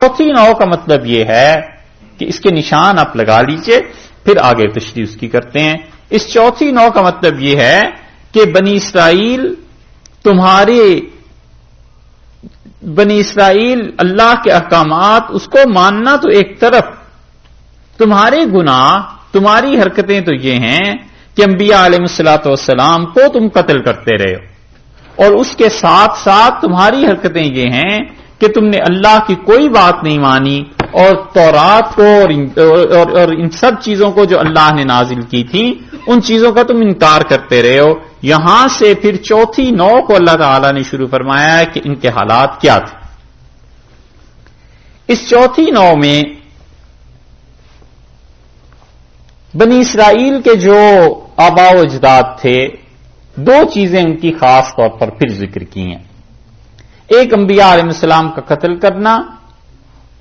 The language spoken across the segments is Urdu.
چوتھی نو کا مطلب یہ ہے کہ اس کے نشان آپ لگا لیجئے، پھر آگے تشریح اس کی کرتے ہیں. اس چوتھی نو کا مطلب یہ ہے کہ بنی اسرائیل اللہ کے احکامات اس کو ماننا تو ایک طرف، تمہارے گناہ، تمہاری حرکتیں تو یہ ہیں کہ انبیاء علیہ الصلوۃ والسلام کو تم قتل کرتے رہے ہو، اور اس کے ساتھ ساتھ تمہاری حرکتیں یہ ہیں کہ تم نے اللہ کی کوئی بات نہیں مانی، اور تورات کو اور ان سب چیزوں کو جو اللہ نے نازل کی تھی ان چیزوں کا تم انکار کرتے رہے ہو. یہاں سے پھر چوتھی نو کو اللہ تعالیٰ نے شروع فرمایا ہے کہ ان کے حالات کیا تھے. اس چوتھی نو میں بنی اسرائیل کے جو آباء و اجداد تھے، دو چیزیں ان کی خاص طور پر پھر ذکر کی ہیں. ایک انبیاء علیہ السلام کا قتل کرنا،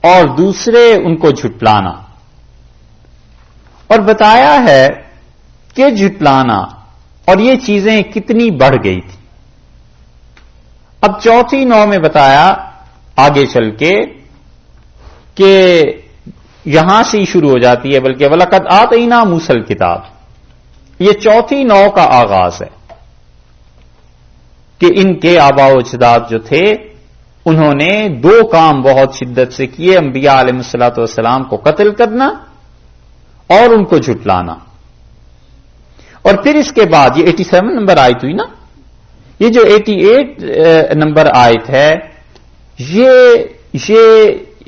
اور دوسرے ان کو جھٹلانا. اور بتایا ہے کہ جھٹلانا اور یہ چیزیں کتنی بڑھ گئی تھی. اب چوتھی نو میں بتایا آگے چل کے کہ یہاں سے ہی شروع ہو جاتی ہے، بلکہ وَلَقَدْ آتَيْنَا مُوسَى الْكِتَابَ، یہ چوتھی نو کا آغاز ہے کہ ان کے آباء و اجداد جو تھے انہوں نے دو کام بہت شدت سے کیے، انبیاء علیہ الصلوۃ والسلام کو قتل کرنا اور ان کو جھٹلانا. اور پھر اس کے بعد یہ 87 نمبر آیت ہوئی نا، یہ جو 88 نمبر آیت ہے یہ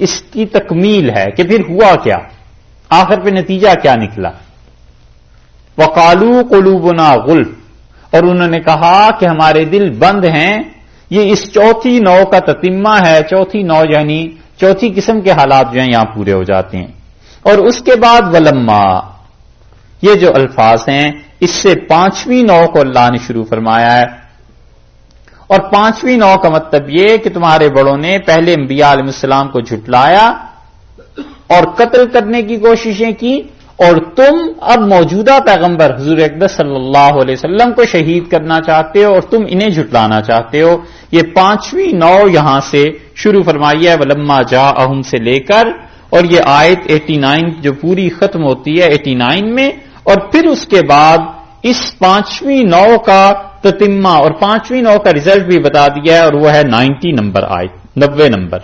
اس کی تکمیل ہے کہ پھر ہوا کیا، آخر پہ نتیجہ کیا نکلا. وَقَالُوا قُلُوبُنَا غُلْفٌ، اور انہوں نے کہا کہ ہمارے دل بند ہیں. یہ اس چوتھی نو کا تتمہ ہے. چوتھی نو یعنی چوتھی قسم کے حالات جو ہیں یہاں پورے ہو جاتے ہیں. اور اس کے بعد ولما، یہ جو الفاظ ہیں اس سے پانچویں نو کو اللہ نے شروع فرمایا ہے. اور پانچویں نو کا مطلب یہ کہ تمہارے بڑوں نے پہلے انبیاء علیہ السلام کو جھٹلایا اور قتل کرنے کی کوششیں کی، اور تم اب موجودہ پیغمبر حضور اقدس صلی اللہ علیہ وسلم کو شہید کرنا چاہتے ہو اور تم انہیں جھٹلانا چاہتے ہو. یہ پانچویں نو یہاں سے شروع فرمائی ہے ولما جاءہم سے لے کر، اور یہ آیت 89 جو پوری ختم ہوتی ہے 89 میں. اور پھر اس کے بعد اس پانچویں نو کا تتمہ اور پانچویں نو کا رزلٹ بھی بتا دیا ہے، اور وہ ہے 90 نمبر آیت، 90 نمبر.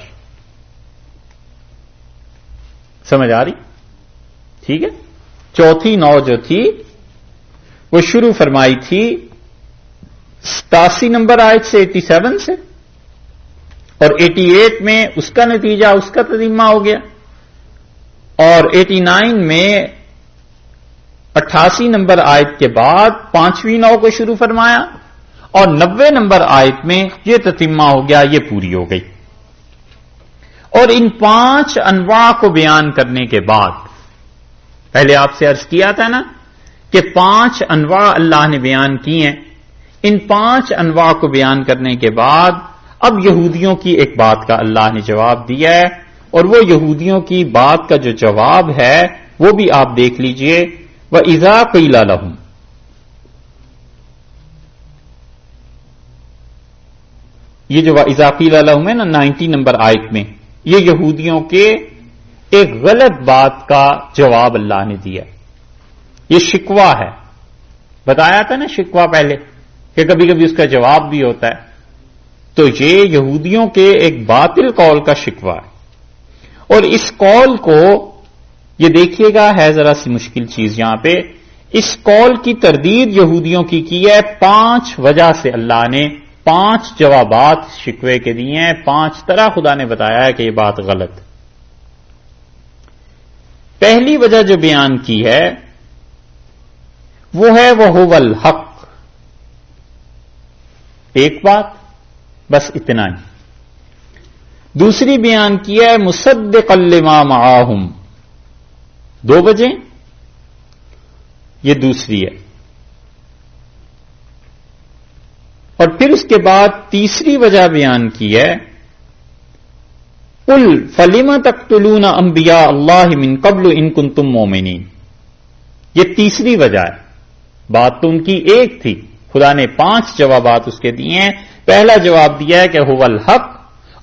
سمجھ آ رہی؟ ٹھیک ہے. چوتھی نو جو تھی وہ شروع فرمائی تھی 87 نمبر آیت سے 87 سے، اور 88 میں اس کا نتیجہ، اس کا تتمہ ہو گیا، اور 89 میں 88 نمبر آیت کے بعد پانچویں نو کو شروع فرمایا، اور 90 نمبر آیت میں یہ تتمہ ہو گیا، یہ پوری ہو گئی. اور ان 5 انواع کو بیان کرنے کے بعد، پہلے آپ سے عرض کیا تھا نا کہ 5 انواع اللہ نے بیان کی ہیں. ان 5 انواع کو بیان کرنے کے بعد اب یہودیوں کی ایک بات کا اللہ نے جواب دیا ہے، اور وہ یہودیوں کی بات کا جو جواب ہے وہ بھی آپ دیکھ لیجئے. وَإِذَا قِيلَ لَهُمْ، یہ جو وَإِذَا قِيلَ لَهُمْ ہے نا 90 نمبر آیت میں، یہ یہودیوں کے ایک غلط بات کا جواب اللہ نے دیا. یہ شکوہ ہے، بتایا تھا نا شکوہ پہلے کہ کبھی کبھی اس کا جواب بھی ہوتا ہے. تو یہ یہودیوں کے ایک باطل قول کا شکوہ ہے. اور اس قول کو یہ دیکھیے گا ہے ذرا سی مشکل چیز یہاں پہ. اس قول کی تردید یہودیوں کی ہے 5 وجہ سے. اللہ نے 5 جوابات شکوے کے دیے ہیں، 5 طرح خدا نے بتایا ہے کہ یہ بات غلط. پہلی وجہ جو بیان کی ہے وہ ہے وَهُوَ الْحَقُّ، ایک بات بس اتنا ہی. دوسری بیان کی ہے مُصَدِّقًا لِمَا مَعَهُمْ، 2 وجہیں، یہ دوسری ہے. اور پھر اس کے بعد تیسری وجہ بیان کی ہے قُلْ فَلِمَ تَقْتُلُونَ أَنْبِيَاءَ اللَّهِ مِنْ قَبْلُ إِن كُنتُم مُؤْمِنِينَ. یہ تیسری وجہ ہے. بات تو ان کی ایک تھی، خدا نے 5 جوابات اس کے دیے ہیں. پہلا جواب دیا ہے کہ هُوَ الْحَقُّ،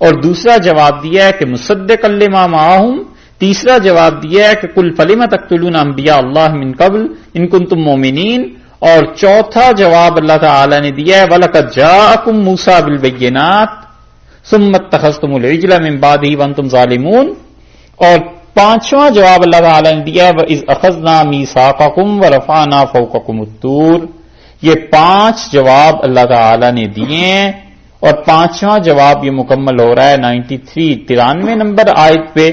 اور دوسرا جواب دیا ہے کہ مصدقا لما معہم، تیسرا جواب دیا ہے کہ قل فلم تقتلون انبیاء اللہ من قبل ان کنتم مؤمنین، اور چوتھا جواب اللہ تعالی نے دیا ہے وَلَقَدْ جَاءَكُم مُوسَىٰ بِالْبَيِّنَاتِ ثُمَّ اتَّخَذْتُمُ الْعِجْلَ مِن بَعْدِهِ وَأَنتُمْ ظَالِمُونَ، اور پانچواں جواب اللہ تعالی نے دیا ہے وَإِذْ أَخَذْنَا مِيثَاقَكُمْ وَرَفَعْنَا فَوْقَكُمُ الطُّورَ۔ یہ 5 جواب اللہ تعالی نے دیے ہیں، اور پانچواں جواب یہ مکمل ہو رہا ہے 93 نمبر آیت پہ،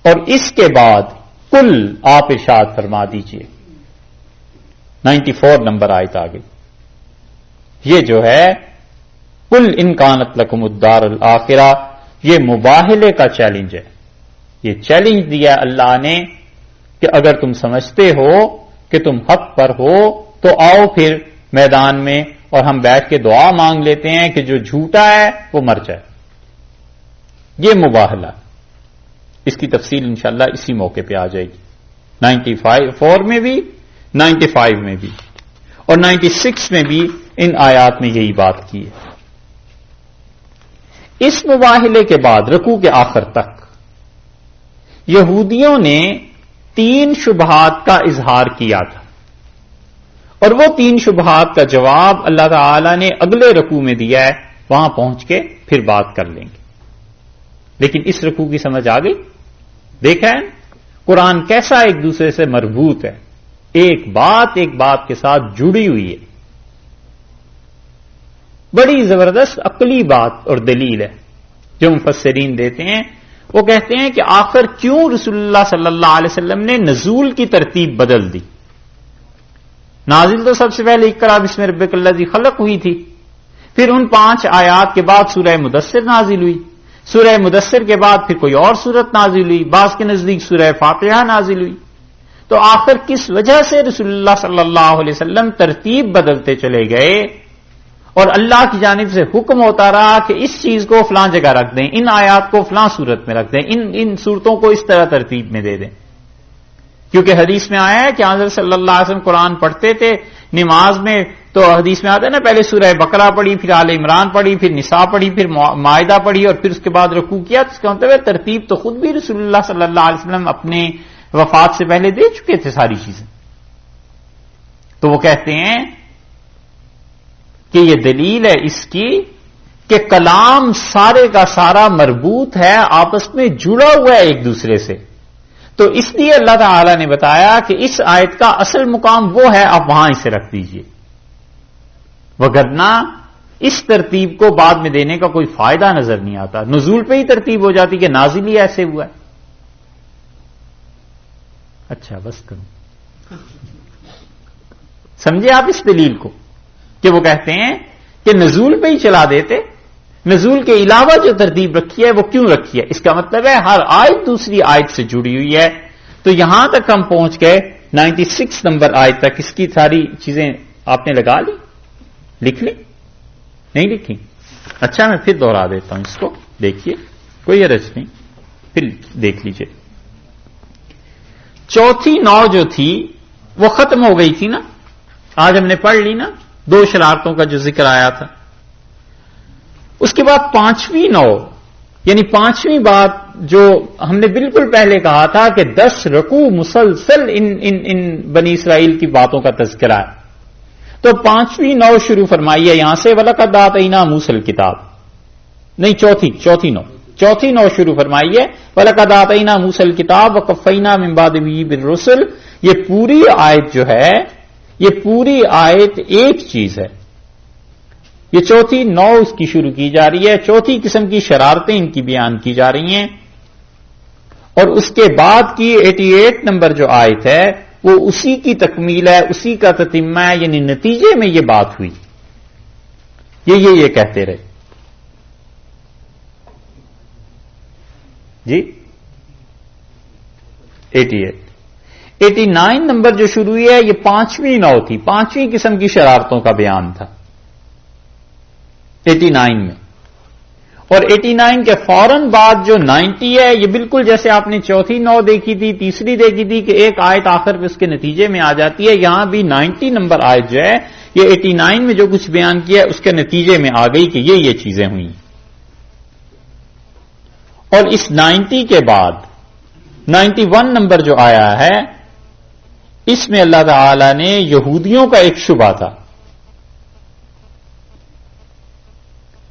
اور اس کے بعد کل آپ ارشاد فرما دیجئے 94 نمبر آیت آ گئی۔ یہ جو ہے قل ان کانت لکم الدار الآخرہ، یہ مباہلے کا چیلنج ہے، یہ چیلنج دیا اللہ نے کہ اگر تم سمجھتے ہو کہ تم حق پر ہو تو آؤ پھر میدان میں، اور ہم بیٹھ کے دعا مانگ لیتے ہیں کہ جو جھوٹا ہے وہ مر جائے۔ یہ مباہلہ، اس کی تفصیل انشاءاللہ اسی موقع پہ آ جائے گی 94 میں بھی، 95 میں بھی، اور 96 میں بھی ان آیات میں یہی بات کی ہے۔ اس مباہلے کے بعد رکوع کے آخر تک یہودیوں نے 3 شبہات کا اظہار کیا تھا، اور وہ 3 شبہات کا جواب اللہ تعالی نے اگلے رکوع میں دیا ہے، وہاں پہنچ کے پھر بات کر لیں گے۔ لیکن اس رکوع کی سمجھ آ گئی؟ دیکھا ہے قرآن کیسا ایک دوسرے سے مربوط ہے، ایک بات کے ساتھ جڑی ہوئی ہے، بڑی زبردست عقلی بات اور دلیل ہے جو مفسرین دیتے ہیں۔ وہ کہتے ہیں کہ آخر کیوں رسول اللہ صلی اللہ علیہ وسلم نے نزول کی ترتیب بدل دی؟ نازل تو سب سے پہلے اقرا بسم ربک الذی خلق ہوئی تھی، پھر ان 5 آیات کے بعد سورہ مدثر نازل ہوئی، سورہ مدثر کے بعد پھر کوئی اور سورت نازل ہوئی، بعض کے نزدیک سورہ فاتحہ نازل ہوئی۔ تو آخر کس وجہ سے رسول اللہ صلی اللہ علیہ وسلم ترتیب بدلتے چلے گئے، اور اللہ کی جانب سے حکم ہوتا رہا کہ اس چیز کو فلاں جگہ رکھ دیں، ان آیات کو فلاں صورت میں رکھ دیں، ان صورتوں کو اس طرح ترتیب میں دے دیں؟ کیونکہ حدیث میں آیا ہے کہ حضرت صلی اللہ علیہ وسلم قرآن پڑھتے تھے نماز میں، تو حدیث میں آتا ہے نا، پہلے سورہ بقرہ پڑھی، پھر آل عمران پڑھی، پھر نساء پڑھی، پھر مائدہ پڑھی، اور پھر اس کے بعد رکوع کیا۔ تو اس کا مطلب ہے ترتیب تو خود بھی رسول اللہ صلی اللہ علیہ وسلم اپنے وفات سے پہلے دے چکے تھے ساری چیزیں۔ تو وہ کہتے ہیں کہ یہ دلیل ہے اس کی کہ کلام سارے کا سارا مربوط ہے، آپس میں جڑا ہوا ہے ایک دوسرے سے۔ تو اس لیے اللہ تعالی نے بتایا کہ اس آیت کا اصل مقام وہ ہے، آپ وہاں اسے رکھ دیجئے، وگرنہ اس ترتیب کو بعد میں دینے کا کوئی فائدہ نظر نہیں آتا۔ نزول پہ ہی ترتیب ہو جاتی کہ نازل ہی ایسے ہوا ہے۔ اچھا بس کروں، سمجھے آپ اس دلیل کو کہ وہ کہتے ہیں کہ نزول پہ ہی چلا دیتے، نزول کے علاوہ جو ترتیب رکھی ہے وہ کیوں رکھی ہے؟ اس کا مطلب ہے ہر آیت دوسری آیت سے جڑی ہوئی ہے۔ تو یہاں تک ہم پہنچ گئے 96 نمبر آیت تک۔ اس کی ساری چیزیں آپ نے لگا لی، لکھ لی؟ نہیں لکھی؟ اچھا میں پھر دوہرا دیتا ہوں اس کو، دیکھیے کوئی حرج نہیں، پھر دیکھ لیجئے۔ چوتھی نو جو تھی وہ ختم ہو گئی تھی نا، آج ہم نے پڑھ لی نا، 2 شرارتوں کا جو ذکر آیا تھا۔ اس کے بعد 5ویں نو، یعنی 5ویں بات جو ہم نے بالکل پہلے کہا تھا کہ 10 رکوع مسلسل ان بنی اسرائیل کی باتوں کا تذکرہ ہے، تو 5ویں نو شروع فرمائی ہے یہاں سے وَلَقَدْ آتَيْنَا مُوسَى الْكِتَابَ، نہیں چوتھی نو شروع فرمائی ہے وَلَقَدْ آتَيْنَا مُوسَى الْكِتَابَ وَقَفَّيْنَا مِن بَعْدِهِ بِالرُّسُلِ۔ یہ پوری آیت جو ہے، یہ پوری آیت ایک چیز ہے، یہ چوتھی نو اس کی شروع کی جا رہی ہے، چوتھی قسم کی شرارتیں ان کی بیان کی جا رہی ہیں، اور اس کے بعد کی 88 نمبر جو آیت ہے وہ اسی کی تکمیل ہے، اسی کا تتمہ ہے، یعنی نتیجے میں یہ بات ہوئی، یہ کہتے رہے جی۔ 89 نمبر جو شروع ہوئی ہے یہ 5ویں نو تھی، 5ویں قسم کی شرارتوں کا بیان تھا 89 میں، اور 89 کے فوراً بعد جو 90 ہے یہ بالکل جیسے آپ نے چوتھی نو دیکھی تھی، تیسری دیکھی تھی کہ ایک آیت آخر پہ اس کے نتیجے میں آ جاتی ہے، یہاں بھی 90 نمبر آیت جو ہے یہ 89 میں جو کچھ بیان کیا اس کے نتیجے میں آ گئی کہ یہ چیزیں ہوئی. اور اس 90 کے بعد 91 نمبر جو آیا ہے اس میں اللہ تعالی نے یہودیوں کا ایک شبہ تھا.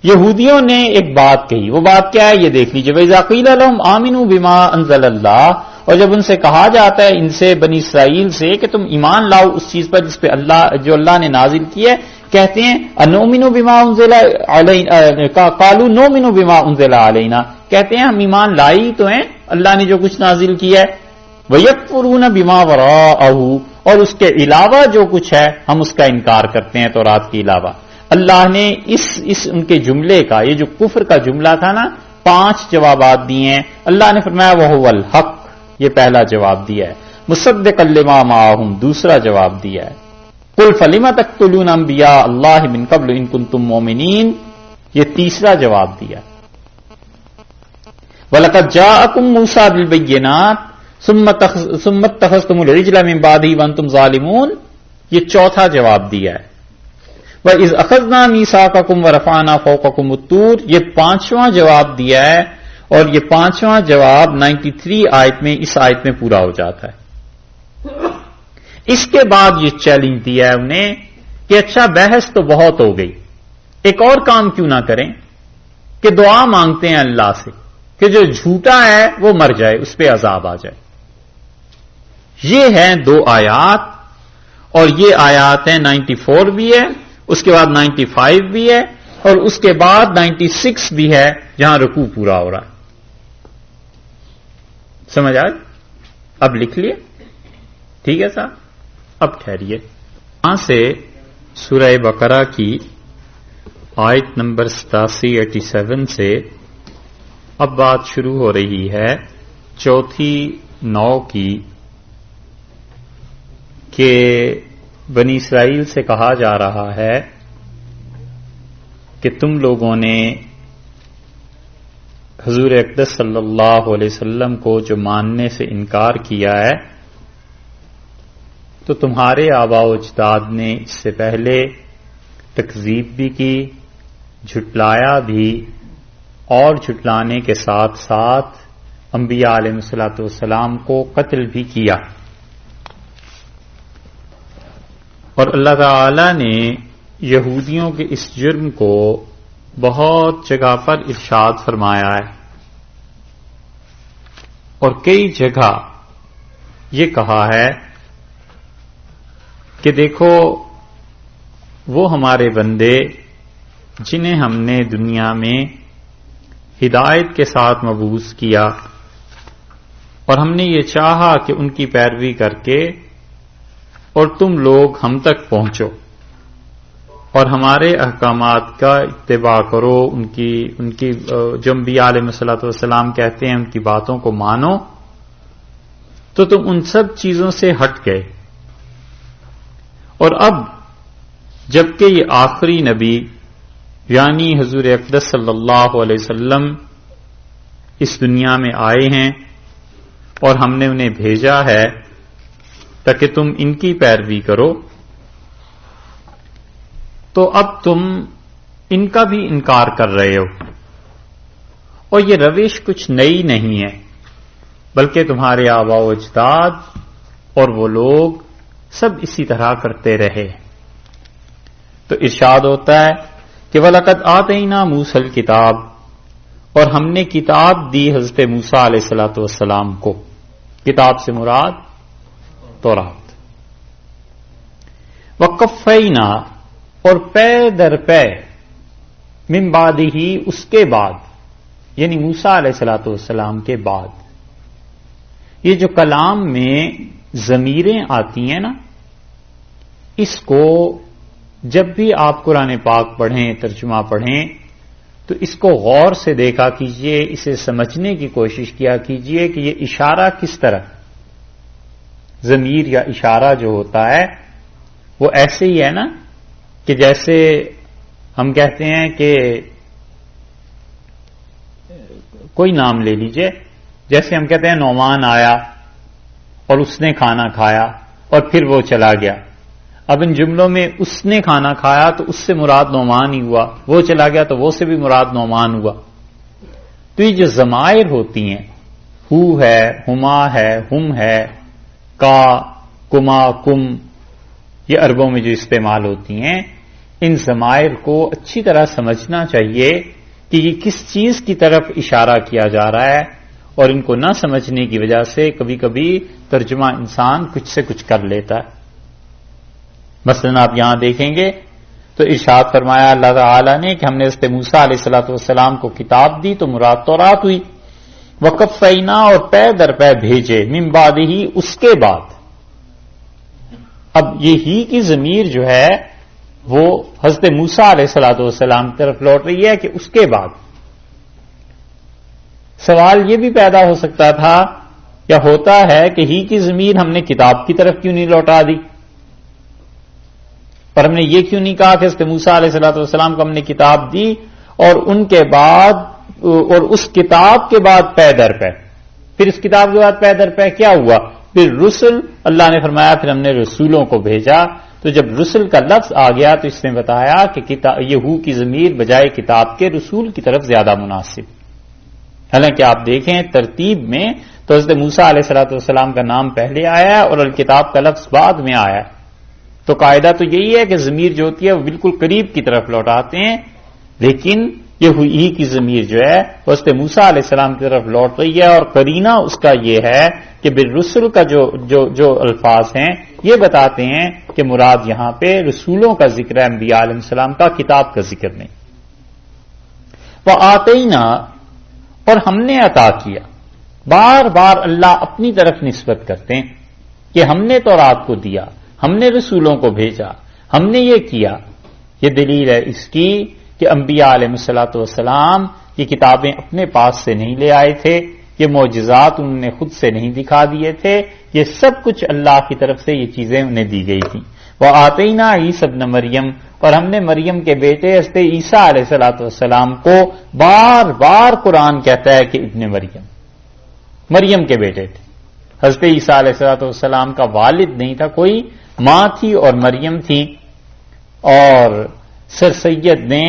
یہودیوں نے ایک بات کہی، وہ بات کیا ہے یہ دیکھ لیجیے. وَإِذَا قِيلَ لَهُمْ آمِنُوا بِمَا أَنزَلَ اللَّهُ، اور جب ان سے کہا جاتا ہے ان سے بنی اسرائیل سے کہ تم ایمان لاؤ اس چیز پر جس پہ جو اللہ نے نازل کی ہے، کہتے ہیں اَنُؤْمِنُ بِمَا أُنزِلَ عَلَيْنَا، قَالُوا نُؤْمِنُ بِمَا أُنزِلَ عَلَيْنَا، کہتے ہیں ہم ایمان لائی تو ہیں اللہ نے جو کچھ نازل کیا ہے. وَيَكْفُرُونَ بِمَا وَرَاءَهُ، اور اس کے علاوہ جو کچھ ہے ہم اس کا انکار کرتے ہیں تورات کے علاوہ. اللہ نے اس ان کے جملے کا، یہ جو کفر کا جملہ تھا نا، 5 جوابات دیے ہیں. اللہ نے فرمایا وَهُوَ الْحَقُّ، یہ پہلا جواب دیا ہے. مُصَدِّقًا لِمَا مَعَهُمْ، دوسرا جواب دیا ہے. قُلْ فَلِمَ تَقْتُلُونَ أَنْبِيَاءَ اللَّهِ مِنْ قَبْلُ إِن كُنتُم مُؤْمِنِينَ، یہ تیسرا جواب دیا. وَلَقَدْ جَاءَكُم مُوسَىٰ بِالْبَيِّنَاتِ ثُمَّ اتَّخَذْتُمُ الْعِجْلَ مِن بَعْدِهِ وَأَنْتُمْ ظَالِمُونَ، یہ چوتھا جواب دیا ہے. وَإِذْ أَخَذْنَا مِيثَاقَكُمْ وَرَفَعْنَا فَوْقَكُمُ الطُّورَ، یہ 5واں جواب دیا ہے. اور یہ 5واں جواب 93 آیت میں، اس آیت میں پورا ہو جاتا ہے. اس کے بعد یہ چیلنج دیا ہے انہیں کہ اچھا بحث تو بہت ہو گئی، ایک اور کام کیوں نہ کریں کہ دعا مانگتے ہیں اللہ سے کہ جو جھوٹا ہے وہ مر جائے، اس پہ عذاب آ جائے. یہ ہیں 2 آیات، اور یہ آیات ہیں 94 بھی ہے، اس کے بعد 95 بھی ہے، اور اس کے بعد 96 بھی ہے جہاں رکوع پورا ہو رہا ہے. سمجھ آئے؟ اب لکھ لیے، ٹھیک ہے صاحب. اب ٹھہریے، یہاں سے سورہ بقرہ کی آیت نمبر 87 سے اب بات شروع ہو رہی ہے چوتھی نو کی، کہ بنی اسرائیل سے کہا جا رہا ہے کہ تم لوگوں نے حضور اقدس صلی اللہ علیہ وسلم کو جو ماننے سے انکار کیا ہے، تو تمہارے آباء و اجداد نے اس سے پہلے تکذیب بھی کی، جھٹلایا بھی، اور جھٹلانے کے ساتھ ساتھ انبیاء علیہ الصلوۃ والسلام کو قتل بھی کیا. اور اللہ تعالی نے یہودیوں کے اس جرم کو بہت جگہ پر ارشاد فرمایا ہے، اور کئی جگہ یہ کہا ہے کہ دیکھو وہ ہمارے بندے جنہیں ہم نے دنیا میں ہدایت کے ساتھ مبعوث کیا، اور ہم نے یہ چاہا کہ ان کی پیروی کر کے اور تم لوگ ہم تک پہنچو اور ہمارے احکامات کا اتباع کرو، ان کی جو انبیاء علیہ الصلوۃ والسلام کہتے ہیں ان کی باتوں کو مانو، تو تم ان سب چیزوں سے ہٹ گئے. اور اب جبکہ یہ آخری نبی یعنی حضور اقدس صلی اللہ علیہ وسلم اس دنیا میں آئے ہیں اور ہم نے انہیں بھیجا ہے تاکہ تم ان کی پیروی کرو، تو اب تم ان کا بھی انکار کر رہے ہو. اور یہ روش کچھ نئی نہیں ہے، بلکہ تمہارے آباء و اجداد اور وہ لوگ سب اسی طرح کرتے رہے. تو ارشاد ہوتا ہے کہ وَلَقَدْ آتَيْنَا مُوسَى الْكِتَابَ، اور ہم نے کتاب دی حضرت موسیٰ علیہ الصلوۃ والسلام کو. کتاب سے مراد تورات. وَقَفَّيْنَا، اور پے در پے، من بعدہ، اس کے بعد، یعنی موسیٰ علیہ الصلوۃ والسلام کے بعد. یہ جو کلام میں ضمیریں آتی ہیں نا، اس کو جب بھی آپ قرآن پاک پڑھیں، ترجمہ پڑھیں، تو اس کو غور سے دیکھا کیجئے، اسے سمجھنے کی کوشش کیا کیجئے کہ یہ اشارہ کس طرح. ضمیر یا اشارہ جو ہوتا ہے وہ ایسے ہی ہے نا کہ جیسے ہم کہتے ہیں کہ کوئی نام لے لیجئے، جیسے ہم کہتے ہیں نعمان آیا اور اس نے کھانا کھایا اور پھر وہ چلا گیا. اب ان جملوں میں اس نے کھانا کھایا تو اس سے مراد نعمان ہی ہوا، وہ چلا گیا تو وہ سے بھی مراد نعمان ہوا۔ تو یہ جو ضمائر ہوتی ہیں، ہو ہے، ہما ہے، ہم ہے، کا، کما، کم، یہ عربوں میں جو استعمال ہوتی ہیں، ان ضمائر کو اچھی طرح سمجھنا چاہیے کہ یہ کس چیز کی طرف اشارہ کیا جا رہا ہے، اور ان کو نہ سمجھنے کی وجہ سے کبھی کبھی ترجمہ انسان کچھ سے کچھ کر لیتا ہے۔ مثلا آپ یہاں دیکھیں گے تو ارشاد فرمایا اللہ تعالی نے کہ ہم نے حضرت موسیٰ علیہ السلام کو کتاب دی تو مراد تورات ہوئی، وقفینا، اور پے در پے بھیجے، من بعد ہی، اس کے بعد۔ اب یہ ہی کی ضمیر جو ہے وہ حضرت موسیٰ علیہ السلام کی طرف لوٹ رہی ہے کہ اس کے بعد۔ سوال یہ بھی پیدا ہو سکتا تھا یا ہوتا ہے کہ ہی کی ضمیر ہم نے کتاب کی طرف کیوں نہیں لوٹا دی، اور ہم نے یہ کیوں نہیں کہا کہ حضرت موسیٰ علیہ السلام کو ہم نے کتاب دی اور ان کے بعد، اور اس کتاب کے بعد پے در پے، پھر اس کتاب کے بعد پے در پے کیا ہوا، پھر رسل، اللہ نے فرمایا پھر ہم نے رسولوں کو بھیجا۔ تو جب رسل کا لفظ آ گیا تو اس نے بتایا کہ یہ ہو کی ضمیر بجائے کتاب کے رسول کی طرف زیادہ مناسب۔ حالانکہ آپ دیکھیں ترتیب میں تو حضرت موسیٰ علیہ السلام کا نام پہلے آیا ہے اور الکتاب کا لفظ بعد میں آیا ہے، تو قاعدہ تو یہی ہے کہ ضمیر جو ہوتی ہے وہ بالکل قریب کی طرف لوٹاتے ہیں، لیکن یہ ہوئی کی ضمیر جو ہے وہ حضرت موسیٰ علیہ السلام کی طرف لوٹ رہی ہے، اور قرینہ اس کا یہ ہے کہ بالرسل کا جو الفاظ ہیں یہ بتاتے ہیں کہ مراد یہاں پہ رسولوں کا ذکر ہے، انبیاء علیہ السلام کا، کتاب کا ذکر نہیں۔ وآتینا، اور ہم نے عطا کیا، بار بار اللہ اپنی طرف نسبت کرتے ہیں کہ ہم نے تورات کو دیا، ہم نے رسولوں کو بھیجا، ہم نے یہ کیا۔ یہ دلیل ہے اس کی کہ انبیاء علیہ السلام یہ کتابیں اپنے پاس سے نہیں لے آئے تھے، یہ معجزات انہوں نے خود سے نہیں دکھا دیے تھے، یہ سب کچھ اللہ کی طرف سے یہ چیزیں انہیں دی گئی تھیں۔ وآتینا عیسی ابن مریم، اور ہم نے مریم کے بیٹے حضرت عیسیٰ علیہ السلام کو، بار بار قرآن کہتا ہے کہ ابن مریم کے بیٹے تھے۔ حضرت عیسیٰ علیہ السلام کا والد نہیں تھا کوئی، ماں تھی اور مریم تھی، اور سر سید نے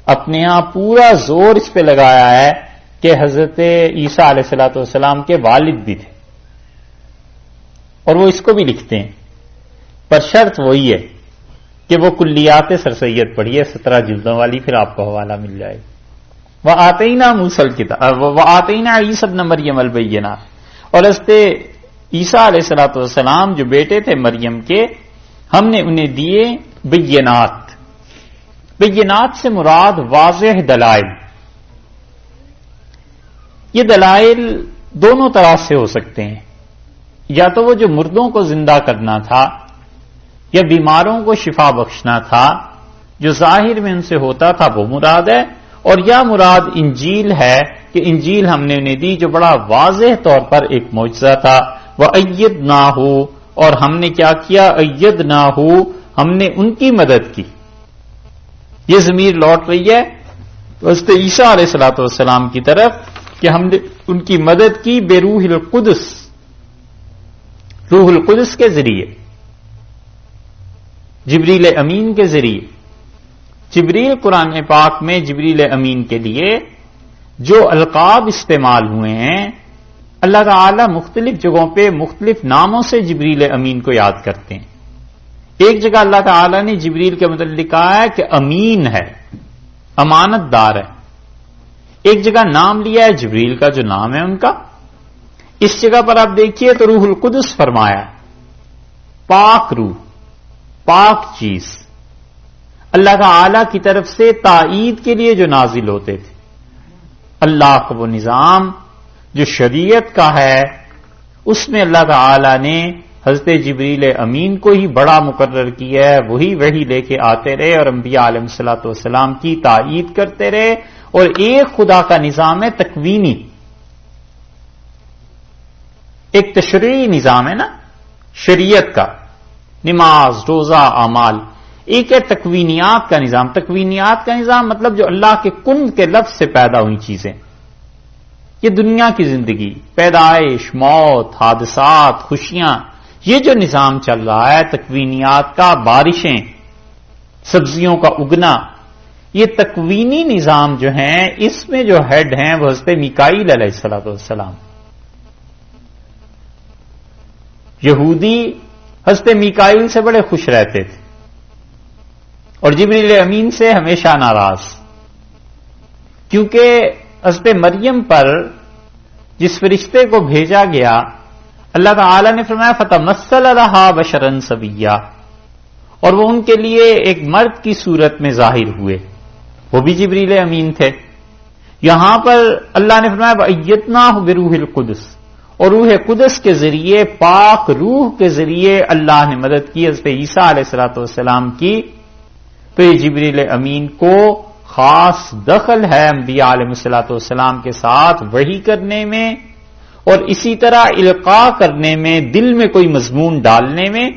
اپنے ہاں پورا زور اس پہ لگایا ہے کہ حضرت عیسیٰ علیہ السلام کے والد بھی تھے، اور وہ اس کو بھی لکھتے ہیں، پر شرط وہی ہے کہ وہ کلیات سر سید پڑھیے 17 جلدوں والی، پھر آپ کو حوالہ مل جائے۔ وآتینا موسیٰ الکتاب وآتینا عیسی ابن مریم البینات، اور حضرت عیسیٰ علیہ السلام جو بیٹے تھے مریم کے، ہم نے انہیں دیے بینات۔ بینات سے مراد واضح دلائل۔ یہ دلائل دونوں طرح سے ہو سکتے ہیں، یا تو وہ جو مردوں کو زندہ کرنا تھا یا بیماروں کو شفا بخشنا تھا، جو ظاہر میں ان سے ہوتا تھا وہ مراد ہے، اور یا مراد انجیل ہے کہ انجیل ہم نے انہیں دی جو بڑا واضح طور پر ایک معجزہ تھا۔ وَأَيَّدْنَاهُ، اور ہم نے کیا کیا، أَيَّدْنَاهُ، ہم نے ان کی مدد کی۔ یہ ضمیر لوٹ رہی ہے حضرت عیسیٰ علیہ السلام کی طرف کہ ہم نے ان کی مدد کی بروح القدس، روح القدس کے ذریعے، جبریل امین کے ذریعے۔ جبریل قرآن پاک میں جبریل امین کے لیے جو القاب استعمال ہوئے ہیں، اللہ تعالی مختلف جگہوں پہ مختلف ناموں سے جبریل امین کو یاد کرتے ہیں۔ ایک جگہ اللہ تعالی نے جبریل کے متعلق کہا ہے کہ امین ہے، امانت دار ہے۔ ایک جگہ نام لیا ہے جبریل کا جو نام ہے ان کا، اس جگہ پر آپ دیکھیے تو روح القدس فرمایا، پاک روح، پاک چیز، اللہ تعالی کی طرف سے تائید کے لیے جو نازل ہوتے تھے۔ اللہ کا وہ نظام جو شریعت کا ہے، اس میں اللہ تعالی نے حضرت جبریل امین کو ہی بڑا مقرر کیا ہے، وہی لے کے آتے رہے اور انبیاء علیہ السلام کی تائید کرتے رہے، اور ایک خدا کا نظام ہے تکوینی، ایک تشریعی نظام ہے نا شریعت کا، نماز، روزہ، اعمال، ایک ہے تکوینیات کا نظام۔ تکوینیات کا نظام مطلب جو اللہ کے کن کے لفظ سے پیدا ہوئی چیزیں، یہ دنیا کی زندگی، پیدائش، موت، حادثات، خوشیاں، یہ جو نظام چل رہا ہے تکوینیات کا، بارشیں، سبزیوں کا اگنا، یہ تکوینی نظام جو ہیں اس میں جو ہیڈ ہیں وہ حضرت میکائیل علیہ الصلوۃ والسلام. یہودی حضرت میکائیل سے بڑے خوش رہتے تھے اور جبریل امین سے ہمیشہ ناراض، کیونکہ حضرت مریم پر جس فرشتے کو بھیجا گیا اللہ تعالی نے فرمایا فتمثل لها بشرا سویا، اور وہ ان کے لیے ایک مرد کی صورت میں ظاہر ہوئے، وہ بھی جبریل امین تھے. یہاں پر اللہ نے فرمایا وَأَيَّدْنَاهُ بِرُوحِ الْقُدُسِ، اور روح قدس کے ذریعے، پاک روح کے ذریعے اللہ نے مدد کی حضرت عیسیٰ علیہ السلام کی. تو یہ جبریل امین کو خاص دخل ہے انبیاء علیہ السلام کے ساتھ وحی کرنے میں، اور اسی طرح القاء کرنے میں، دل میں کوئی مضمون ڈالنے میں،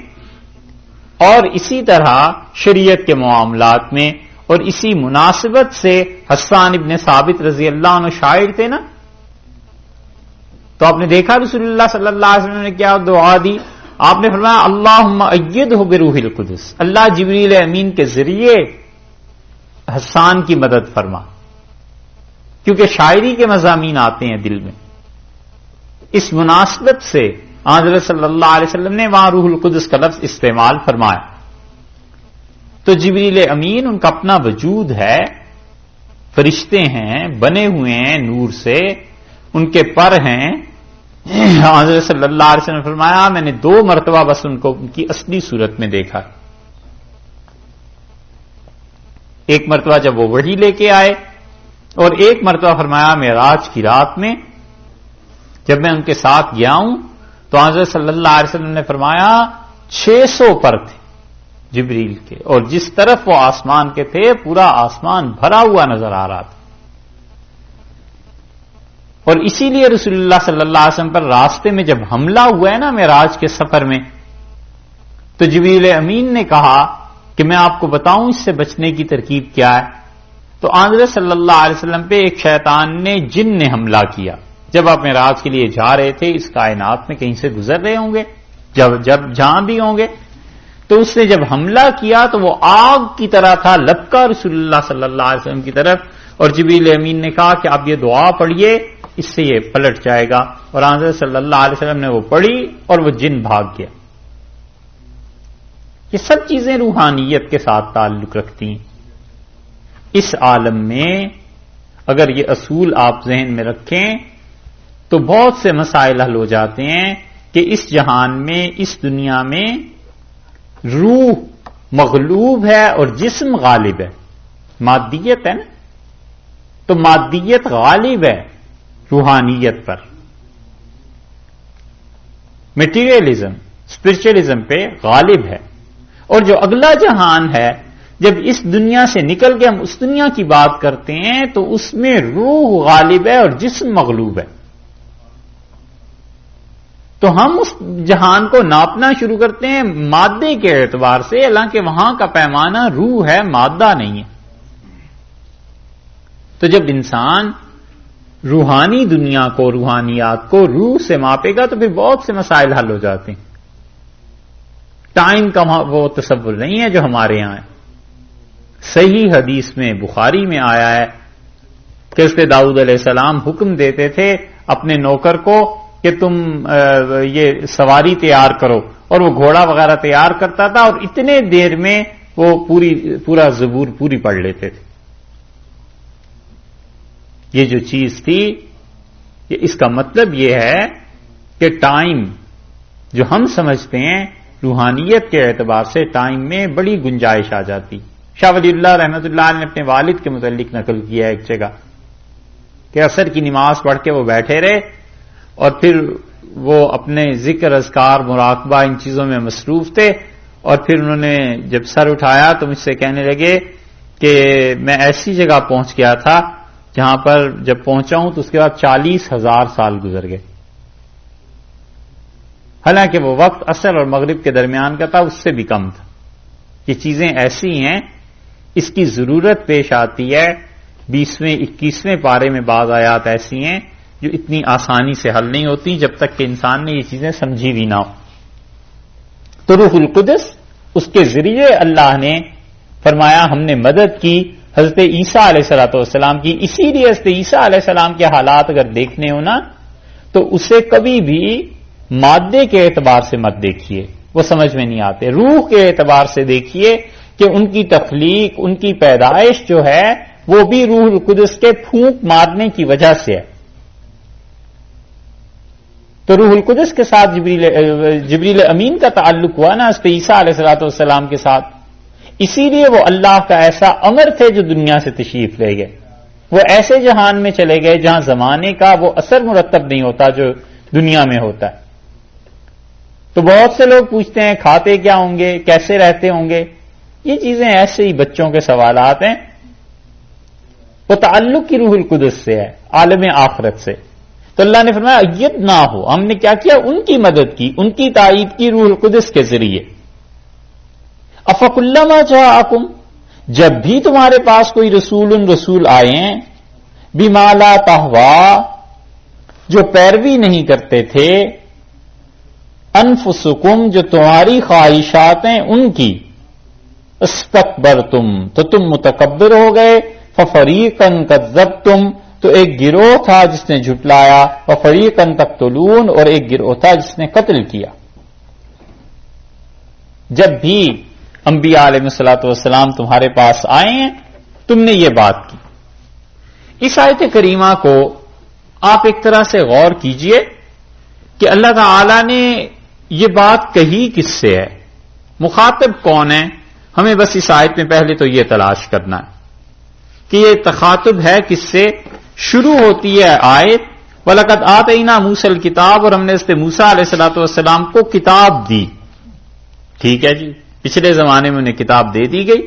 اور اسی طرح شریعت کے معاملات میں. اور اسی مناسبت سے حسان ابن ثابت رضی اللہ عنہ شاعر تھے نا، تو آپ نے دیکھا رسول اللہ صلی اللہ علیہ وسلم نے کیا دعا دی، آپ نے فرمایا اللہم ایدہ بروح القدس، اللہ جبریل امین کے ذریعے حسان کی مدد فرما، کیونکہ شاعری کے مضامین آتے ہیں دل میں. اس مناسبت سے حضرت صلی اللہ علیہ وسلم نے وہاں روح القدس کا لفظ استعمال فرمایا. تو جبریل امین ان کا اپنا وجود ہے، فرشتے ہیں، بنے ہوئے ہیں نور سے، ان کے پر ہیں. حضرت صلی اللہ علیہ وسلم نے فرمایا میں نے 2 مرتبہ بس ان کو ان کی اصلی صورت میں دیکھا. ایک مرتبہ جب وہ وحی لے کے آئے، اور ایک مرتبہ فرمایا معراج کی رات میں جب میں ان کے ساتھ گیا ہوں تو حضرت صلی اللہ علیہ وسلم نے فرمایا 600 پر تھے جبریل کے، اور جس طرف وہ آسمان کے تھے پورا آسمان بھرا ہوا نظر آ رہا تھا. اور اسی لیے رسول اللہ صلی اللہ علیہ وسلم پر راستے میں جب حملہ ہوا ہے نا معراج کے سفر میں، تو جبریل امین نے کہا کہ میں آپ کو بتاؤں اس سے بچنے کی ترکیب کیا ہے. تو حضرت صلی اللہ علیہ وسلم پہ ایک شیطان نے، جن نے حملہ کیا. جب آپ معراج کے لیے جا رہے تھے اس کائنات میں کہیں سے گزر رہے ہوں گے، جب جہاں بھی ہوں گے، تو اس نے جب حملہ کیا تو وہ آگ کی طرح تھا، لپکا رسول اللہ صلی اللہ علیہ وسلم کی طرف، اور جبریل امین نے کہا کہ آپ یہ دعا پڑھیے اس سے یہ پلٹ جائے گا. اور حضرت صلی اللہ علیہ وسلم نے وہ پڑھی اور وہ جن بھاگ گیا. یہ سب چیزیں روحانیت کے ساتھ تعلق رکھتی ہیں. اس عالم میں اگر یہ اصول آپ ذہن میں رکھیں تو بہت سے مسائل حل ہو جاتے ہیں کہ اس جہان میں، اس دنیا میں روح مغلوب ہے اور جسم غالب ہے. مادیت ہے نا، تو مادیت غالب ہے روحانیت پر. میٹیریلزم اسپرچولیزم پہ غالب ہے. اور جو اگلا جہان ہے، جب اس دنیا سے نکل کے ہم اس دنیا کی بات کرتے ہیں تو اس میں روح غالب ہے اور جسم مغلوب ہے. تو ہم اس جہان کو ناپنا شروع کرتے ہیں مادے کے اعتبار سے، حالانکہ وہاں کا پیمانہ روح ہے، مادہ نہیں ہے. تو جب انسان روحانی دنیا کو، روحانیات کو روح سے ماپے گا تو پھر بہت سے مسائل حل ہو جاتے ہیں. ٹائم کا وہ تصور نہیں ہے جو ہمارے یہاں ہے. صحیح حدیث میں، بخاری میں آیا ہے کہ حضرت داؤد علیہ السلام حکم دیتے تھے اپنے نوکر کو کہ تم یہ سواری تیار کرو، اور وہ گھوڑا وغیرہ تیار کرتا تھا اور اتنے دیر میں وہ پورا زبور پوری پڑھ لیتے تھے. یہ جو چیز تھی، اس کا مطلب یہ ہے کہ ٹائم جو ہم سمجھتے ہیں روحانیت کے اعتبار سے ٹائم میں بڑی گنجائش آ جاتی. شاہ ولی اللہ رحمۃ اللہ علیہ نے اپنے والد کے متعلق نقل کیا ہے ایک جگہ کہ عصر کی نماز پڑھ کے وہ بیٹھے رہے اور پھر وہ اپنے ذکر، اذکار، مراقبہ ان چیزوں میں مصروف تھے، اور پھر انہوں نے جب سر اٹھایا تو مجھ سے کہنے لگے کہ میں ایسی جگہ پہنچ گیا تھا جہاں پر جب پہنچا ہوں تو اس کے بعد 40,000 سال گزر گئے. حالانکہ وہ وقت عصر اور مغرب کے درمیان کا تھا، اس سے بھی کم تھا. یہ چیزیں ایسی ہیں، اس کی ضرورت پیش آتی ہے. 20ویں 21ویں پارے میں بعض آیات ایسی ہیں جو اتنی آسانی سے حل نہیں ہوتی جب تک کہ انسان نے یہ چیزیں سمجھی بھی نہ ہو. تو روح القدس اس کے ذریعے اللہ نے فرمایا ہم نے مدد کی حضرت عیسیٰ علیہ الصلوۃ والسلام کی. اسی لیے حضرت عیسیٰ علیہ السلام کے حالات اگر دیکھنے ہو نا تو اسے کبھی بھی مادے کے اعتبار سے مت دیکھیے، وہ سمجھ میں نہیں آتے. روح کے اعتبار سے دیکھیے کہ ان کی تخلیق، ان کی پیدائش جو ہے وہ بھی روح القدس کے پھونک مارنے کی وجہ سے ہے. تو روح القدس کے ساتھ جبریل امین کا تعلق ہوا نا حضرت عیسیٰ علیہ الصلوۃ والسلام کے ساتھ، اسی لیے وہ اللہ کا ایسا امر تھے جو دنیا سے تشریف لے گئے. وہ ایسے جہان میں چلے گئے جہاں زمانے کا وہ اثر مرتب نہیں ہوتا جو دنیا میں ہوتا ہے. تو بہت سے لوگ پوچھتے ہیں کھاتے کیا ہوں گے، کیسے رہتے ہوں گے، یہ چیزیں ایسے ہی بچوں کے سوالات ہیں. وہ تعلق کی روح القدس سے ہے، عالم آخرت سے. تو اللہ نے فرمایا ایت نہ ہو، ہم نے کیا کیا، ان کی مدد کی، ان کی تائید کی روح القدس کے ذریعے. افکلما جاءکم، جب بھی تمہارے پاس کوئی رسول آئے ہیں، بما لا تہوا، جو پیروی نہیں کرتے تھے، انفسکم، جو تمہاری خواہشات ہیں ان کی، استکبرتم، تو تم متکبر ہو گئے، ففریقا کذبتم، تو ایک گروہ تھا جس نے جھٹلایا، وفریقا تقتلون، اور ایک گروہ تھا جس نے قتل کیا. جب بھی انبیاء علیہ الصلوۃ والسلام تمہارے پاس آئے ہیں تم نے یہ بات کی. اس آیت کریمہ کو آپ ایک طرح سے غور کیجئے کہ اللہ تعالی نے یہ بات کہی کس سے ہے، مخاطب کون ہے. ہمیں بس اس آیت میں پہلے تو یہ تلاش کرنا ہے کہ یہ تخاطب ہے کس سے. شروع ہوتی ہے آیت وَلَقَدْ آتَيْنَا مُوسَى الْكِتَابَ، اور ہم نے حضرت موسیٰ علیہ الصلوۃ والسلام کو کتاب دی. ٹھیک ہے جی، پچھلے زمانے میں انہیں کتاب دے دی گئی.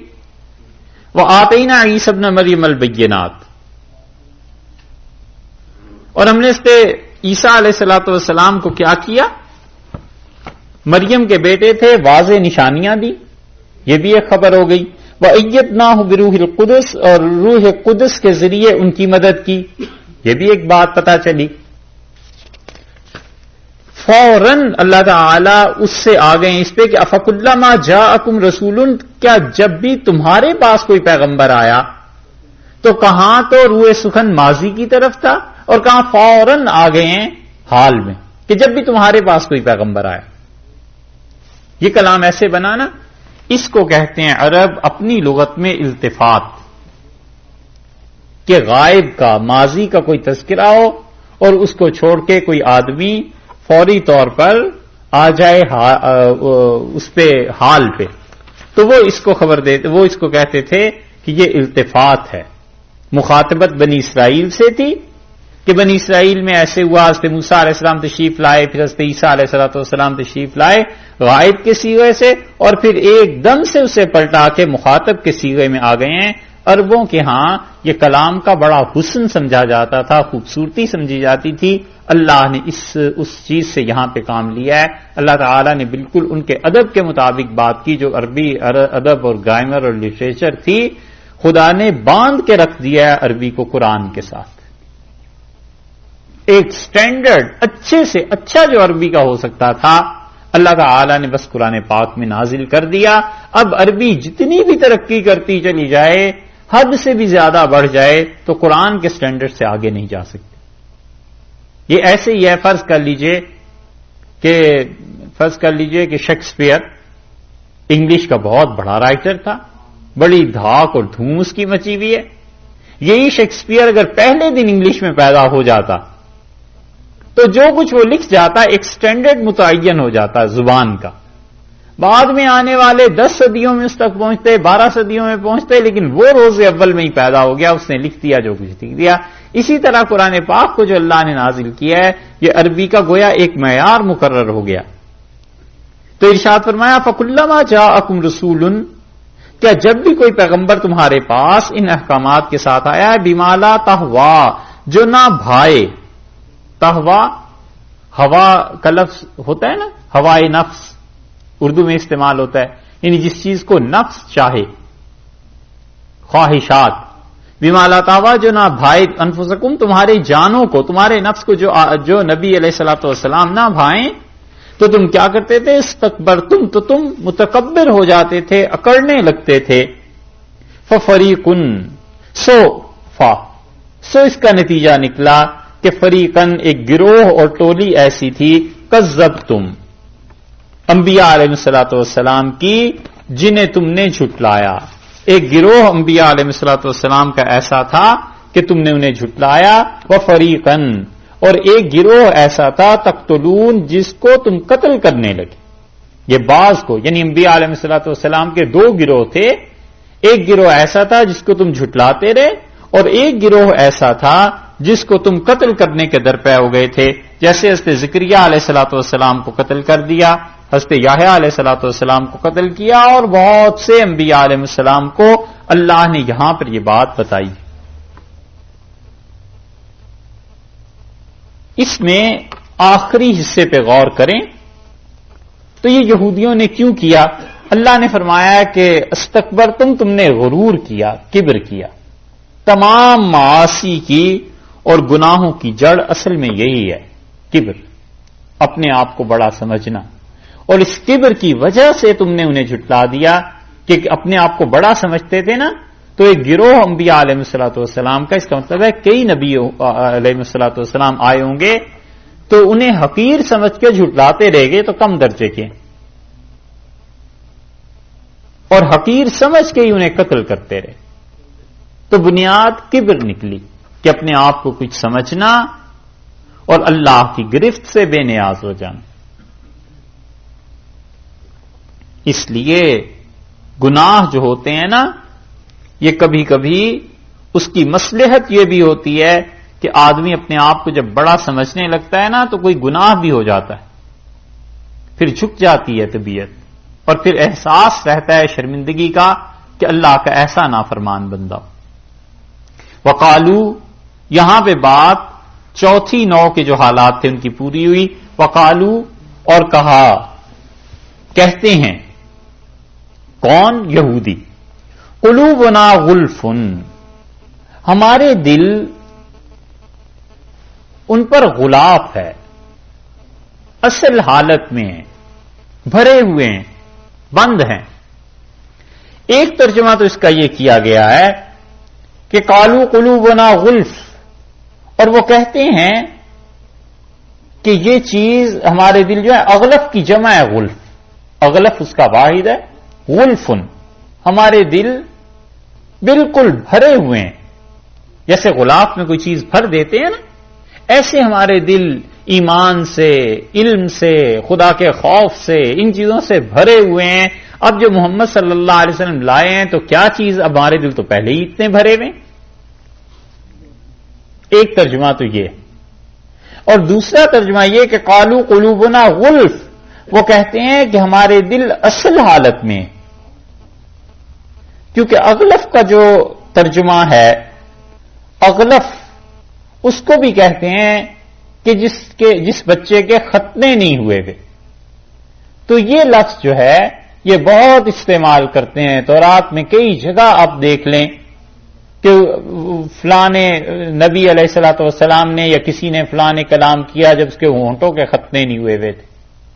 وَآتَيْنَا عِيسَى ابْنَ مَرْيَمَ الْبَيِّنَاتِ، اور ہم نے حضرت عیسیٰ علیہ الصلوۃ والسلام کو کیا کیا، مریم کے بیٹے تھے، واضح نشانیاں دی. یہ بھی ایک خبر ہو گئی. وَأَيَّدْنَاهُ بِرُوحِ الْقُدُسِ، اور روح قدس کے ذریعے ان کی مدد کی. یہ بھی ایک بات پتہ چلی. فوراً اللہ تعالی اس سے آ گئے اس پہ کہ افکلما جاءکم رسول، کیا جب بھی تمہارے پاس کوئی پیغمبر آیا، تو کہاں تو روح سخن ماضی کی طرف تھا اور کہاں فوراً آ گئے ہیں حال میں کہ جب بھی تمہارے پاس کوئی پیغمبر آیا. یہ کلام ایسے بنانا، اس کو کہتے ہیں عرب اپنی لغت میں التفات، کہ غائب کا، ماضی کا کوئی تذکرہ ہو اور اس کو چھوڑ کے کوئی آدمی فوری طور پر آ جائے اس پہ حال پہ، تو وہ اس کو خبر دیتے، وہ اس کو کہتے تھے کہ یہ التفات ہے. مخاطبت بنی اسرائیل سے تھی کہ بنی اسرائیل میں ایسے ہوا، حضرت موسیٰ علیہ السلام تشریف لائے، پھر حضرت عیسیٰ علیہ السلام تشریف لائے غائب کے صیغے سے، اور پھر ایک دم سے اسے پلٹا کے مخاطب کے صیغے میں آ گئے ہیں. عربوں کے ہاں یہ کلام کا بڑا حسن سمجھا جاتا تھا، خوبصورتی سمجھی جاتی تھی. اللہ نے اس چیز سے یہاں پہ کام لیا ہے. اللہ تعالیٰ نے بالکل ان کے ادب کے مطابق بات کی، جو عربی ادب اور گرامر اور لٹریچر تھی، خدا نے باندھ کے رکھ دیا ہے عربی کو قرآن کے ساتھ. ایک سٹینڈرڈ اچھے سے اچھا جو عربی کا ہو سکتا تھا اللہ تعالی نے بس قرآن پاک میں نازل کر دیا. اب عربی جتنی بھی ترقی کرتی چلی جائے، حد سے بھی زیادہ بڑھ جائے، تو قرآن کے سٹینڈرڈ سے آگے نہیں جا سکتی. یہ ایسے ہی ہے، فرض کر لیجئے کہ شیکسپیئر انگلش کا بہت بڑا رائٹر تھا، بڑی دھاک اور دھوم اس کی مچی ہوئی ہے. یہی شیکسپیئر اگر پہلے دن انگلش میں پیدا ہو جاتا تو جو کچھ وہ لکھ جاتا ایک سٹینڈرڈ متعین ہو جاتا زبان کا. بعد میں آنے والے 10 صدیوں میں اس تک پہنچتے، 12 صدیوں میں پہنچتے، لیکن وہ روز اول میں ہی پیدا ہو گیا، اس نے لکھ دیا جو کچھ لکھ دیا. اسی طرح قرآن پاک کو جو اللہ نے نازل کیا ہے، یہ عربی کا گویا ایک معیار مقرر ہو گیا. تو ارشاد فرمایا فَكُلَّمَا جَاءَكُمْ رَسُولٌ، کیا جب بھی کوئی پیغمبر تمہارے پاس ان احکامات کے ساتھ آیا ہے، بِمَا لَا تَهْوَا، جو نہ بھائے. تہوا ہوا کا لفظ ہوتا ہے نا، ہوائے نفس اردو میں استعمال ہوتا ہے، یعنی جس چیز کو نفس چاہے، خواہشات. بما لا تہوا، جو نہ بھائے، انفسکم، تمہارے جانوں کو، تمہارے نفس کو، جو نبی علیہ الصلوۃ والسلام نہ بھائیں. تو تم کیا کرتے تھے؟ استکبرتم، تو تم متکبر ہو جاتے تھے، اکڑنے لگتے تھے. ففریقن، سو اس کا نتیجہ نکلا کہ فریقن ایک گروہ اور ٹولی ایسی تھی، کذبتم، انبیاء علیہ الصلوۃ والسلام کی، جنہیں تم نے جھٹلایا. ایک گروہ انبیاء علیہ الصلوۃ والسلام کا ایسا تھا کہ تم نے انہیں جھٹلایا. وفریقن، اور ایک گروہ ایسا تھا، تقتلون، جس کو تم قتل کرنے لگے. یہ بعض کو، یعنی انبیاء علیہ الصلوۃ والسلام کے دو گروہ تھے. ایک گروہ ایسا تھا جس کو تم جھٹلاتے رہے، اور ایک گروہ ایسا تھا جس کو تم قتل کرنے کے درپے ہو گئے تھے. جیسے حضرت زکریا علیہ الصلوۃ والسلام کو قتل کر دیا، حضرت یحییٰ علیہ الصلوۃ والسلام کو قتل کیا، اور بہت سے انبیاء علیہ السلام کو اللہ نے یہاں پر یہ بات بتائی. اس میں آخری حصے پہ غور کریں تو یہ یہودیوں نے کیوں کیا؟ اللہ نے فرمایا کہ استکبرتم، تم نے غرور کیا، کبر کیا. تمام معاصی کی اور گناہوں کی جڑ اصل میں یہی ہے، کبر، اپنے آپ کو بڑا سمجھنا. اور اس کبر کی وجہ سے تم نے انہیں جھٹلا دیا کہ اپنے آپ کو بڑا سمجھتے تھے نا. تو ایک گروہ انبیاء علیہ الصلوۃ والسلام کا، اس کا مطلب ہے کئی نبی علیہ الصلوۃ والسلام آئے ہوں گے تو انہیں حقیر سمجھ کے جھٹلاتے رہ گئے تو کم درجے کے، اور حقیر سمجھ کے ہی انہیں قتل کرتے رہے. تو بنیاد کبر نکلی کہ اپنے آپ کو کچھ سمجھنا اور اللہ کی گرفت سے بے نیاز ہو جانا. اس لیے گناہ جو ہوتے ہیں نا، یہ کبھی کبھی اس کی مصلحت یہ بھی ہوتی ہے کہ آدمی اپنے آپ کو جب بڑا سمجھنے لگتا ہے نا تو کوئی گناہ بھی ہو جاتا ہے، پھر جھک جاتی ہے طبیعت، اور پھر احساس رہتا ہے شرمندگی کا کہ اللہ کا ایسا نافرمان بندہ. وقالو، یہاں پہ بات چوتھی نو کے جو حالات تھے ان کی پوری ہوئی. وقالو، اور کہا، کہتے ہیں کون؟ یہودی. قلوبنا غلف، ہمارے دل ان پر غلاف ہے، اصل حالت میں ہیں، بھرے ہوئے ہیں، بند ہیں. ایک ترجمہ تو اس کا یہ کیا گیا ہے کہ قالو قلوبنا غلف، اور وہ کہتے ہیں کہ یہ چیز ہمارے دل جو ہے، اغلف کی جمع ہے غلف، اغلف اس کا واحد ہے، غلفن، ہمارے دل بالکل بھرے ہوئے ہیں. جیسے غلاف میں کوئی چیز بھر دیتے ہیں نا، ایسے ہمارے دل ایمان سے، علم سے، خدا کے خوف سے، ان چیزوں سے بھرے ہوئے ہیں. اب جو محمد صلی اللہ علیہ وسلم لائے ہیں تو کیا چیز، اب ہمارے دل تو پہلے ہی اتنے بھرے ہوئے. ایک ترجمہ تو یہ، اور دوسرا ترجمہ یہ کہ قالو قلوبنا غلف، وہ کہتے ہیں کہ ہمارے دل اصل حالت میں، کیونکہ اغلف کا جو ترجمہ ہے، اغلف اس کو بھی کہتے ہیں کہ جس بچے کے ختنے نہیں ہوئے تھے. تو یہ لفظ جو ہے یہ بہت استعمال کرتے ہیں تورات میں، کئی جگہ آپ دیکھ لیں کہ فلانے نبی علیہ الصلوۃ والسلام نے یا کسی نے فلانے کلام کیا جب اس کے ہونٹوں کے ختنے نہیں ہوئے تھے،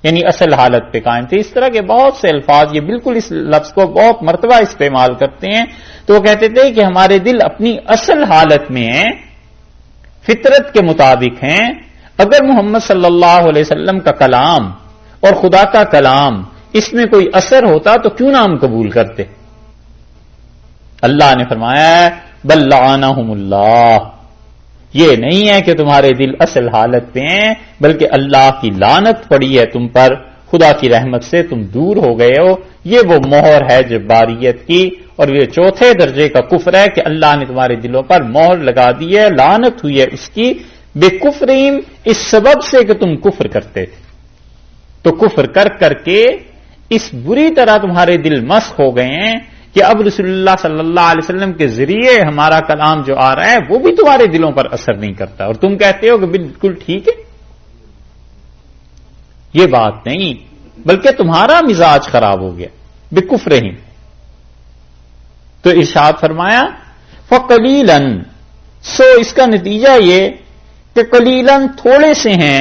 یعنی اصل حالت پہ قائم تھے. اس طرح کے بہت سے الفاظ یہ بالکل اس لفظ کو بہت مرتبہ استعمال کرتے ہیں. تو وہ کہتے تھے کہ ہمارے دل اپنی اصل حالت میں ہیں، فطرت کے مطابق ہیں. اگر محمد صلی اللہ علیہ وسلم کا کلام اور خدا کا کلام اس میں کوئی اثر ہوتا تو کیوں نہ ہم قبول کرتے. اللہ نے فرمایا ہے بل لعنہم اللہ، یہ نہیں ہے کہ تمہارے دل اصل حالت پہ ہیں، بلکہ اللہ کی لعنت پڑی ہے تم پر، خدا کی رحمت سے تم دور ہو گئے ہو. یہ وہ مہر ہے جباریت کی، اور یہ چوتھے درجے کا کفر ہے کہ اللہ نے تمہارے دلوں پر مہر لگا دی ہے، لعنت ہوئی ہے اس کی، بے کفریم، اس سبب سے کہ تم کفر کرتے تھے. تو کفر کر کر کے اس بری طرح تمہارے دل مسخ ہو گئے ہیں کہ اب رسول اللہ صلی اللہ علیہ وسلم کے ذریعے ہمارا کلام جو آ رہا ہے وہ بھی تمہارے دلوں پر اثر نہیں کرتا، اور تم کہتے ہو کہ بالکل ٹھیک ہے. یہ بات نہیں، بلکہ تمہارا مزاج خراب ہو گیا بکفرہم. تو ارشاد فرمایا فقلیلاً، سو اس کا نتیجہ یہ کہ قلیلاً تھوڑے سے ہیں،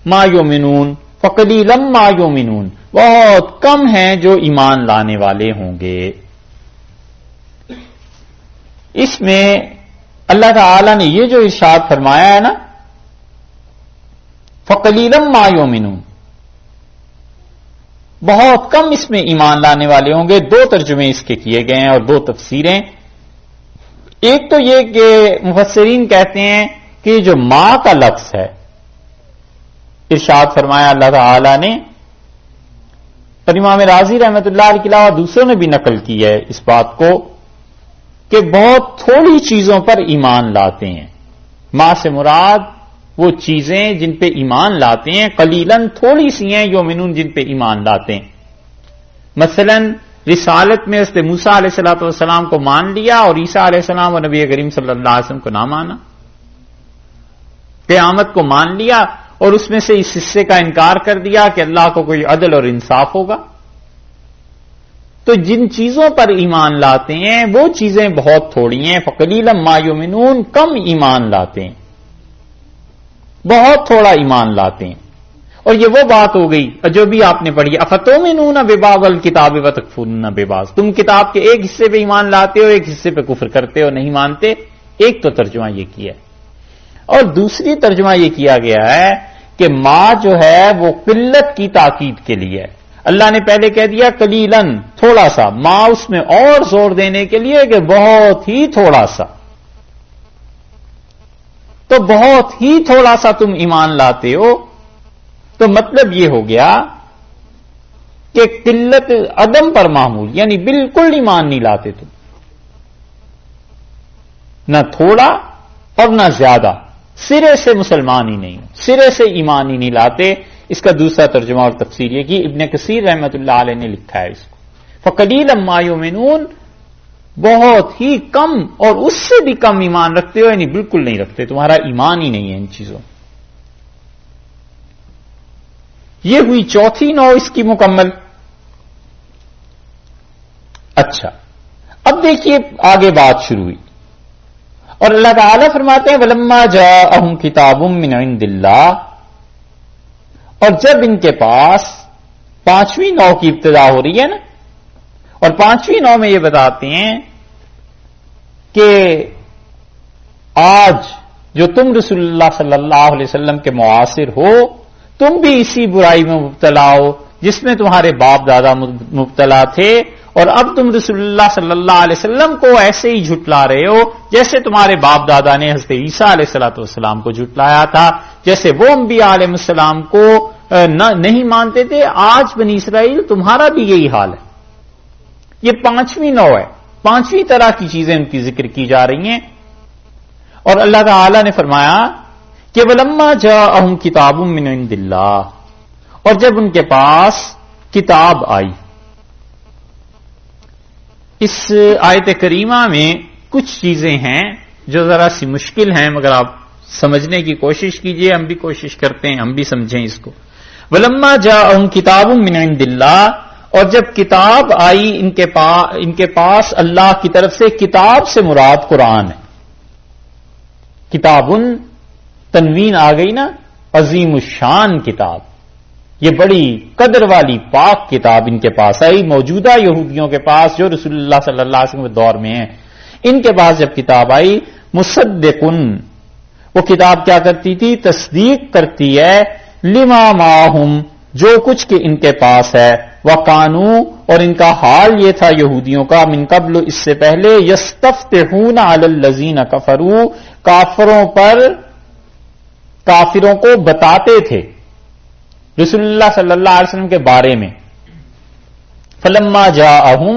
ما یؤمنون، فقلیلا ما یؤمنون، بہت کم ہیں جو ایمان لانے والے ہوں گے۔ اس میں اللہ تعالی نے یہ جو ارشاد فرمایا ہے نا، فقلیلا ما یؤمنون، بہت کم اس میں ایمان لانے والے ہوں گے۔ دو ترجمے اس کے کیے گئے ہیں اور دو تفسیریں۔ ایک تو یہ کہ مفسرین کہتے ہیں کہ جو ماں کا لفظ ہے، ارشاد فرمایا اللہ تعالی نے، اور امام راضی رحمۃ اللہ علیہ کے علاوہ دوسروں نے بھی نقل کی ہے اس بات کو کہ بہت تھوڑی چیزوں پر ایمان لاتے ہیں۔ ماں سے مراد وہ چیزیں جن پہ ایمان لاتے ہیں، قلیلاً تھوڑی سی ہیں یؤمنون جن پہ ایمان لاتے ہیں۔ مثلا رسالت میں حضرت موسیٰ علیہ الصلوۃ والسلام کو مان لیا اور عیسیٰ علیہ السلام اور نبی کریم صلی اللہ علیہ وسلم کو نہ مانا۔ قیامت کو مان لیا اور اس میں سے اس حصے کا انکار کر دیا کہ اللہ کو کوئی عدل اور انصاف ہوگا۔ تو جن چیزوں پر ایمان لاتے ہیں وہ چیزیں بہت تھوڑی ہیں، فقلیلا ما یؤمنون، کم ایمان لاتے ہیں، بہت تھوڑا ایمان لاتے ہیں۔ اور یہ وہ بات ہو گئی جو بھی آپ نے پڑھی، افتؤمنون ببعض الکتاب وتکفرون ببعض، تم کتاب کے ایک حصے پہ ایمان لاتے ہو، ایک حصے پہ کفر کرتے ہو، نہیں مانتے۔ ایک تو ترجمہ یہ کیا ہے، اور دوسری ترجمہ یہ کیا گیا ہے کہ ماں جو ہے وہ قلت کی تاکید کے لیے ہے۔ اللہ نے پہلے کہہ دیا قلیلاً، تھوڑا سا، ماں اس میں اور زور دینے کے لیے کہ بہت ہی تھوڑا سا، تو بہت ہی تھوڑا سا تم ایمان لاتے ہو، تو مطلب یہ ہو گیا کہ قلت عدم پر معمول، یعنی بالکل ایمان نہیں لاتے تم، نہ تھوڑا اور نہ زیادہ، سرے سے مسلمان ہی نہیں، سرے سے ایمان ہی نہیں لاتے۔ اس کا دوسرا ترجمہ اور تفسیر یہ کہ ابن کثیر رحمۃ اللہ علیہ نے لکھا ہے اس کو، فقلیلا ما یؤمنون، بہت ہی کم، اور اس سے بھی کم ایمان رکھتے ہو، یعنی بالکل نہیں رکھتے، تمہارا ایمان ہی نہیں ہے ان چیزوں۔ یہ ہوئی چوتھی نوع اس کی مکمل۔ اچھا، اب دیکھیے آگے بات شروع ہوئی، اور اللہ تعالیٰ فرماتے ہیں وَلَمَّا جَاءَهُمْ كِتَابٌ مِّنْ عِندِ اللَّهِ، اور جب ان کے پاس پانچویں نوع کی ابتدا ہو رہی ہے نا، اور پانچویں نوع میں یہ بتاتے ہیں کہ آج جو تم رسول اللہ صلی اللہ علیہ وسلم کے معاصر ہو، تم بھی اسی برائی میں مبتلا ہو جس میں تمہارے باپ دادا مبتلا تھے، اور اب تم رسول اللہ صلی اللہ علیہ وسلم کو ایسے ہی جھٹلا رہے ہو جیسے تمہارے باپ دادا نے حضرت عیسیٰ علیہ السلام کو جھٹلایا تھا، جیسے وہ انبیاء علیہ السلام کو نہیں مانتے تھے۔ آج بنی اسرائیل تمہارا بھی یہی حال ہے۔ یہ پانچویں نوع ہے، پانچویں طرح کی چیزیں ان کی ذکر کی جا رہی ہیں، اور اللہ تعالی نے فرمایا کہ وَلَمَّا جَاءَهُمْ كِتَابٌ مِّنْ عِندِ اللَّهِ، اور جب ان کے پاس کتاب آئی۔ اس آیت کریمہ میں کچھ چیزیں ہیں جو ذرا سی مشکل ہیں، مگر آپ سمجھنے کی کوشش کیجئے، ہم بھی کوشش کرتے ہیں ہم بھی سمجھیں اس کو۔ وَلَمَّا جَاءَهُمْ كِتَابٌ مِّنْ عِندِ اللَّهِ، اور جب کتاب آئی ان کے پاس اللہ کی طرف سے، کتاب سے مراد قرآن ہے۔ کتابن تنوین آ گئی نا، عظیم الشان کتاب، یہ بڑی قدر والی پاک کتاب ان کے پاس آئی، موجودہ یہودیوں کے پاس جو رسول اللہ صلی اللہ علیہ وسلم کے دور میں ہیں، ان کے پاس جب کتاب آئی، مصدقن، وہ کتاب کیا کرتی تھی؟ تصدیق کرتی ہے، لما معہم، جو کچھ کہ ان کے پاس ہے، وقانو، اور ان کا حال یہ تھا یہودیوں کا، من قبل، اس سے پہلے، یستفتحون علی الذین کفروا، کافروں کو بتاتے تھے رسول اللہ صلی اللہ علیہ وسلم کے بارے میں۔ فلما جاءہم،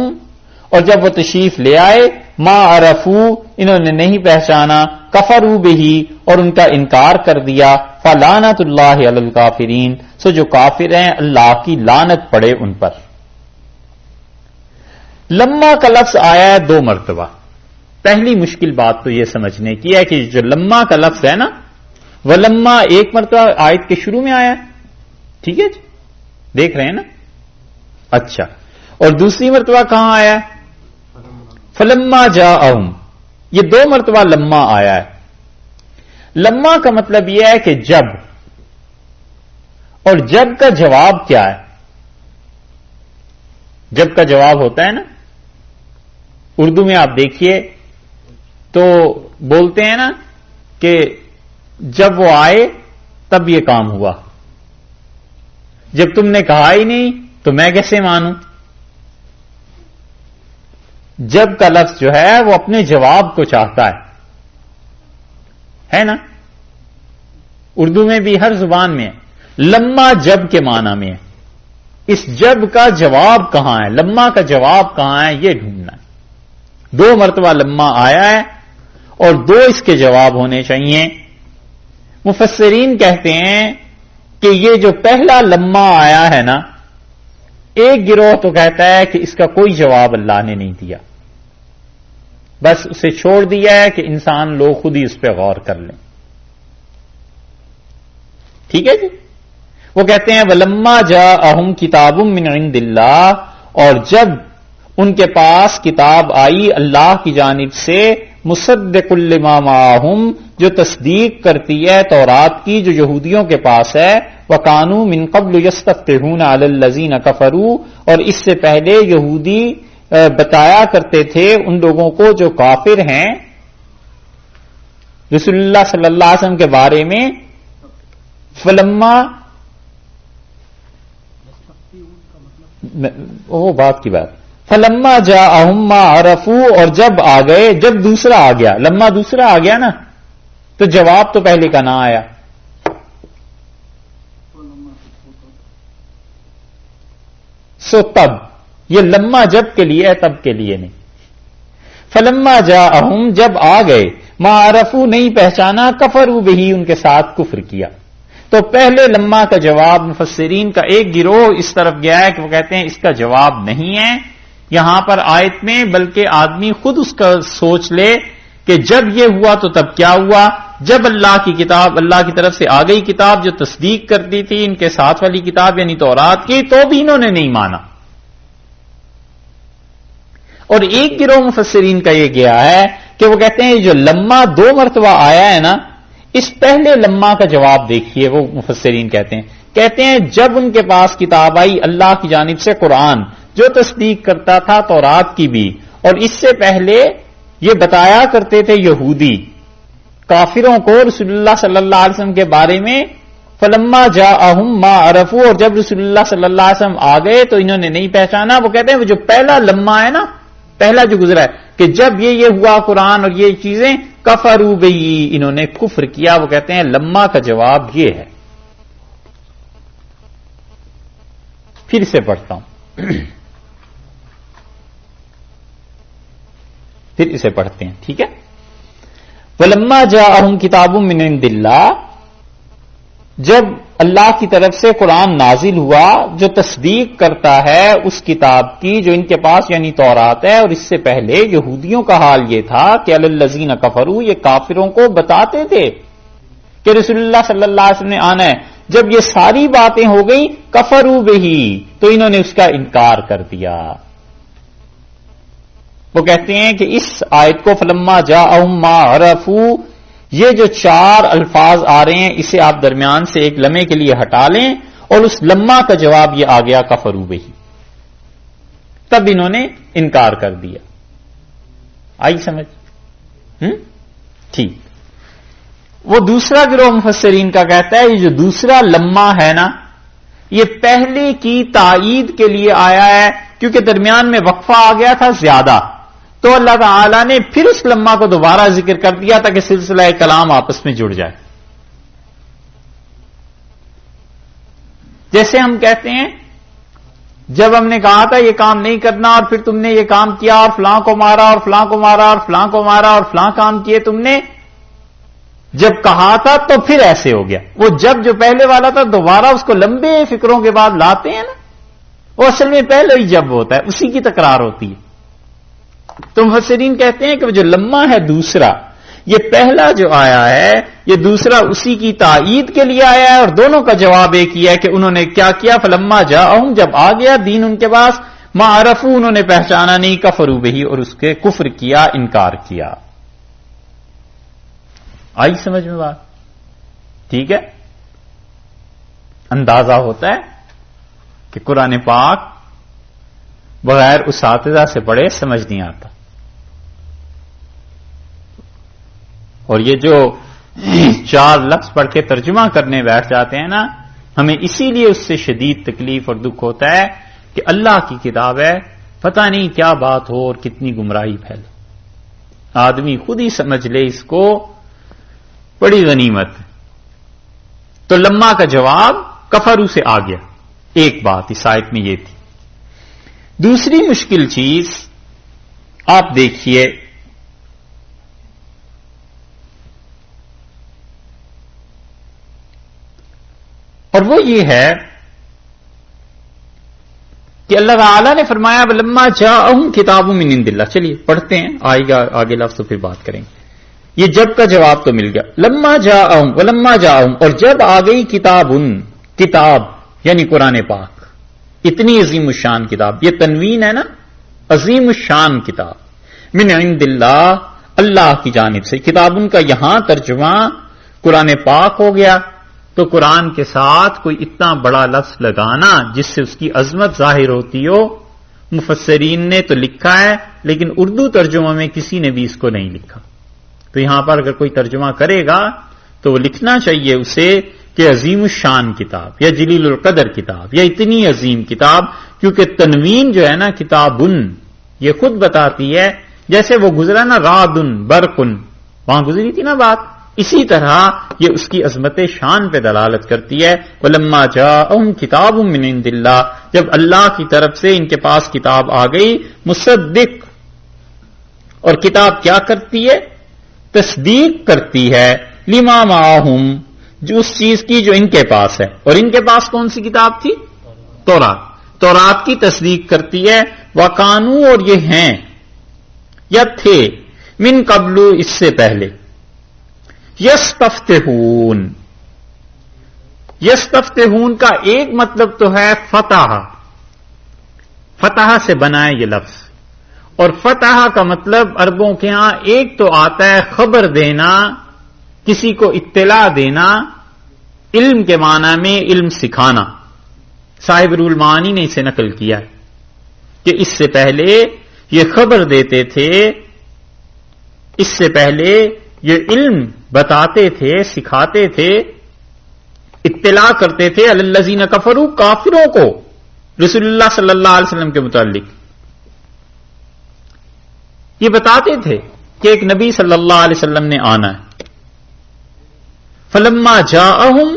اور جب وہ تشریف لے آئے، ما عرفو، انہوں نے نہیں پہچانا، کفروا بہی، اور ان کا انکار کر دیا، فلعنت اللہ علی الکافرین، سو جو کافر ہیں اللہ کی لعنت پڑے ان پر۔ لما کا لفظ آیا ہے 2 مرتبہ۔ پہلی مشکل بات تو یہ سمجھنے کی ہے کہ جو لما کا لفظ ہے نا، ولما ایک مرتبہ آیت کے شروع میں آیا ہے، ٹھیک ہے جی، دیکھ رہے ہیں نا؟ اچھا، اور دوسری مرتبہ کہاں آیا ہے؟ فلما جاءہم، یہ 2 مرتبہ لما آیا ہے۔ لما کا مطلب یہ ہے کہ جب، اور جب کا جواب کیا ہے؟ جب کا جواب ہوتا ہے نا، اردو میں آپ دیکھیے تو بولتے ہیں نا کہ جب وہ آئے تب یہ کام ہوا، جب تم نے کہا ہی نہیں تو میں کیسے مانوں؟ جب کا لفظ جو ہے وہ اپنے جواب کو چاہتا ہے نا؟ اردو میں بھی ہر زبان میں ہے، لما جب کے معنی میں ہے۔ اس جب کا جواب کہاں ہے، لما کا جواب کہاں ہے، یہ ڈھونڈنا ہے۔ 2 مرتبہ لما آیا ہے اور 2 اس کے جواب ہونے چاہیے۔ مفسرین کہتے ہیں کہ یہ جو پہلا لما آیا ہے نا، ایک گروہ تو کہتا ہے کہ اس کا کوئی جواب اللہ نے نہیں دیا، بس اسے چھوڑ دیا ہے کہ انسان لوگ خود ہی اس پہ غور کر لیں۔ ٹھیک ہے جی؟ وہ کہتے ہیں وَلَمَّا جَاءَهُمْ كِتَابٌ مِّنْ عِندِ اللَّهِ، اور جب ان کے پاس کتاب آئی اللہ کی جانب سے، مُصَدِّقٌ لِّمَا مَعَهُمْ، جو تصدیق کرتی ہے تورات کی جو یہودیوں کے پاس ہے، وَكَانُوا مِن قَبْلُ يَسْتَفْتِحُونَ عَلَى الَّذِينَ كَفَرُوا، اور اس سے پہلے یہودی بتایا کرتے تھے ان لوگوں کو جو کافر ہیں رسول اللہ صلی اللہ علیہ وسلم کے بارے میں، فلما وہ بات کی بات، فلما جاءہم ما عرفوا، اور جب آ گئے، جب دوسرا آ گیا، لما دوسرا آ گیا نا تو جواب تو پہلے کا نہ آیا۔ سو تب یہ لما جب کے لیے ہے، تب کے لیے نہیں۔ فلما جاءہم، جب آ گئے، ما عرفوا، نہیں پہچانا، کفروا بہ، ان کے ساتھ کفر کیا۔ تو پہلے لما کا جواب مفسرین کا ایک گروہ اس طرف گیا ہے کہ وہ کہتے ہیں اس کا جواب نہیں ہے یہاں پر آیت میں، بلکہ آدمی خود اس کا سوچ لے کہ جب یہ ہوا تو تب کیا ہوا۔ جب اللہ کی کتاب، اللہ کی طرف سے آ گئی کتاب جو تصدیق کرتی تھی ان کے ساتھ والی کتاب یعنی تورات کی، تو بھی انہوں نے نہیں مانا۔ اور ایک گروہ مفسرین کا یہ گیا ہے کہ وہ کہتے ہیں جو لما 2 مرتبہ آیا ہے نا، اس پہلے لما کا جواب دیکھیے۔ وہ مفسرین کہتے ہیں جب ان کے پاس کتاب آئی اللہ کی جانب سے، قرآن جو تصدیق کرتا تھا تورات کی بھی، اور اس سے پہلے یہ بتایا کرتے تھے یہودی کافروں کو رسول اللہ صلی اللہ علیہ وسلم کے بارے میں، فلما جاءہم ما عرفوا، اور جب رسول اللہ صلی اللہ علیہ وسلم آ گئے تو انہوں نے نہیں پہچانا۔ وہ کہتے ہیں وہ جو پہلا لما ہے نا، پہلا جو گزرا ہے کہ جب یہ ہوا قرآن اور یہ چیزیں، کفروا بہی، انہوں نے کفر کیا۔ وہ کہتے ہیں لما کا جواب یہ ہے۔ پھر سے پڑھتا ہوں، پھر اسے پڑھتے ہیں، ٹھیک ہے؟ وَلَمَّا جَاءَهُمْ كِتَابٌ مِّنْ عِندِ اللَّهِ، جب اللہ کی طرف سے قرآن نازل ہوا جو تصدیق کرتا ہے اس کتاب کی جو ان کے پاس یعنی تورات ہے، اور اس سے پہلے یہودیوں کا حال یہ تھا کہ علی الذین کفروا، یہ کافروں کو بتاتے تھے کہ رسول اللہ صلی اللہ علیہ وسلم نے آنا ہے۔ جب یہ ساری باتیں ہو گئیں، کفروا بہی، تو انہوں نے اس کا انکار کر دیا۔ وہ کہتے ہیں کہ اس آیت کو فلما جاءہم ما عرفوا، یہ جو 4 الفاظ آ رہے ہیں اسے آپ درمیان سے ایک لمحے کے لیے ہٹا لیں، اور اس لما کا جواب یہ آ گیا کفروا بہی، تب انہوں نے انکار کر دیا۔ آئی سمجھ؟ ٹھیک۔ وہ دوسرا گروہ مفسرین کا کہتا ہے یہ جو دوسرا لما ہے نا، یہ پہلے کی تائید کے لیے آیا ہے، کیونکہ درمیان میں وقفہ آ گیا تھا زیادہ، تو اللہ تعالی نے پھر اس لما کو دوبارہ ذکر کر دیا تاکہ سلسلہ کلام آپس میں جڑ جائے۔ جیسے ہم کہتے ہیں جب ہم نے کہا تھا یہ کام نہیں کرنا اور پھر تم نے یہ کام کیا اور فلاں کو مارا اور فلاں کو مارا اور فلاں کو مارا اور فلاں کام کیے تم نے، جب کہا تھا تو پھر ایسے ہو گیا۔ وہ جب جو پہلے والا تھا دوبارہ اس کو لمبے فکروں کے بعد لاتے ہیں نا، وہ اصل میں پہلے ہی جب ہوتا ہے، اسی کی تکرار ہوتی ہے۔ تو مفسرین کہتے ہیں کہ جو لما ہے دوسرا، یہ پہلا جو آیا ہے یہ دوسرا اسی کی تائید کے لیے آیا ہے، اور دونوں کا جواب ایک ہی ہے کہ انہوں نے کیا کیا، فلما جاءہم، جب آ گیا دین ان کے پاس، ما عرفوا، انہوں نے پہچانا نہیں، کفروا بہی، اور اس کے کفر کیا، انکار کیا۔ آئی سمجھ میں بات؟ ٹھیک ہے۔ اندازہ ہوتا ہے کہ قرآن پاک بغیر اساتذہ سے پڑھے سمجھ نہیں آتا. اور یہ جو 4 لفظ پڑھ کے ترجمہ کرنے بیٹھ جاتے ہیں نا، ہمیں اسی لیے اس سے شدید تکلیف اور دکھ ہوتا ہے کہ اللہ کی کتاب ہے، پتہ نہیں کیا بات ہو اور کتنی گمراہی پھیلے. آدمی خود ہی سمجھ لے اس کو، بڑی غنیمت. تو لما کا جواب کفرو سے آ گیا. ایک بات اس آیت میں یہ تھی. دوسری مشکل چیز آپ دیکھیے، اور وہ یہ ہے کہ اللہ تعالی نے فرمایا لما جاءہم کتاب من عند اللہ. چلیے پڑھتے ہیں، آئے گا آگے لفظ تو پھر بات کریں گے. یہ جب کا جواب تو مل گیا. لما جاءہم ولما جاءہم، اور جب آ گئی کتاب یعنی قرآن پاک، اتنی عظیم الشان کتاب. یہ تنوین ہے نا، عظیم الشان کتاب. من عند اللہ، اللہ کی جانب سے. کتاب ان کا یہاں ترجمہ قرآن پاک ہو گیا. تو قرآن کے ساتھ کوئی اتنا بڑا لفظ لگانا جس سے اس کی عظمت ظاہر ہوتی ہو، مفسرین نے تو لکھا ہے لیکن اردو ترجمہ میں کسی نے بھی اس کو نہیں لکھا. تو یہاں پر اگر کوئی ترجمہ کرے گا تو وہ لکھنا چاہیے اسے کہ عظیم الشان کتاب یا جلیل القدر کتاب یا اتنی عظیم کتاب، کیونکہ تنوین جو ہے نا کتابن، یہ خود بتاتی ہے، جیسے وہ گزرا نا رعدن برقن، وہاں گزری تھی نا بات، اسی طرح یہ اس کی عظمت شان پہ دلالت کرتی ہے. وَلَمَّا جَاءَهُمْ كِتَابٌ مِّنْ عِندِ اللَّهِ، جب اللہ کی طرف سے ان کے پاس کتاب آ گئی. مصدق، اور کتاب کیا کرتی ہے؟ تصدیق کرتی ہے. لِمَا مَعَهُمْ، جو اس چیز کی جو ان کے پاس ہے. اور ان کے پاس کون سی کتاب تھی؟ تورات کی تصدیق کرتی ہے. وَقَانُوا، اور یہ ہیں یا تھے، من قبل، اس سے پہلے. یستفتحون کا ایک مطلب تو ہے فتح سے بنا ہے یہ لفظ. اور فتح کا مطلب عربوں کے ہاں ایک تو آتا ہے خبر دینا، کسی کو اطلاع دینا، علم کے معنی میں علم سکھانا. صاحب روح المعانی نے اسے نقل کیا ہے کہ اس سے پہلے یہ خبر دیتے تھے، اس سے پہلے یہ علم بتاتے تھے، سکھاتے تھے، اطلاع کرتے تھے علی الذین کفروا، کافروں کو رسول اللہ صلی اللہ علیہ وسلم کے متعلق. یہ بتاتے تھے کہ ایک نبی صلی اللہ علیہ وسلم نے آنا ہے. فلما جاءہم،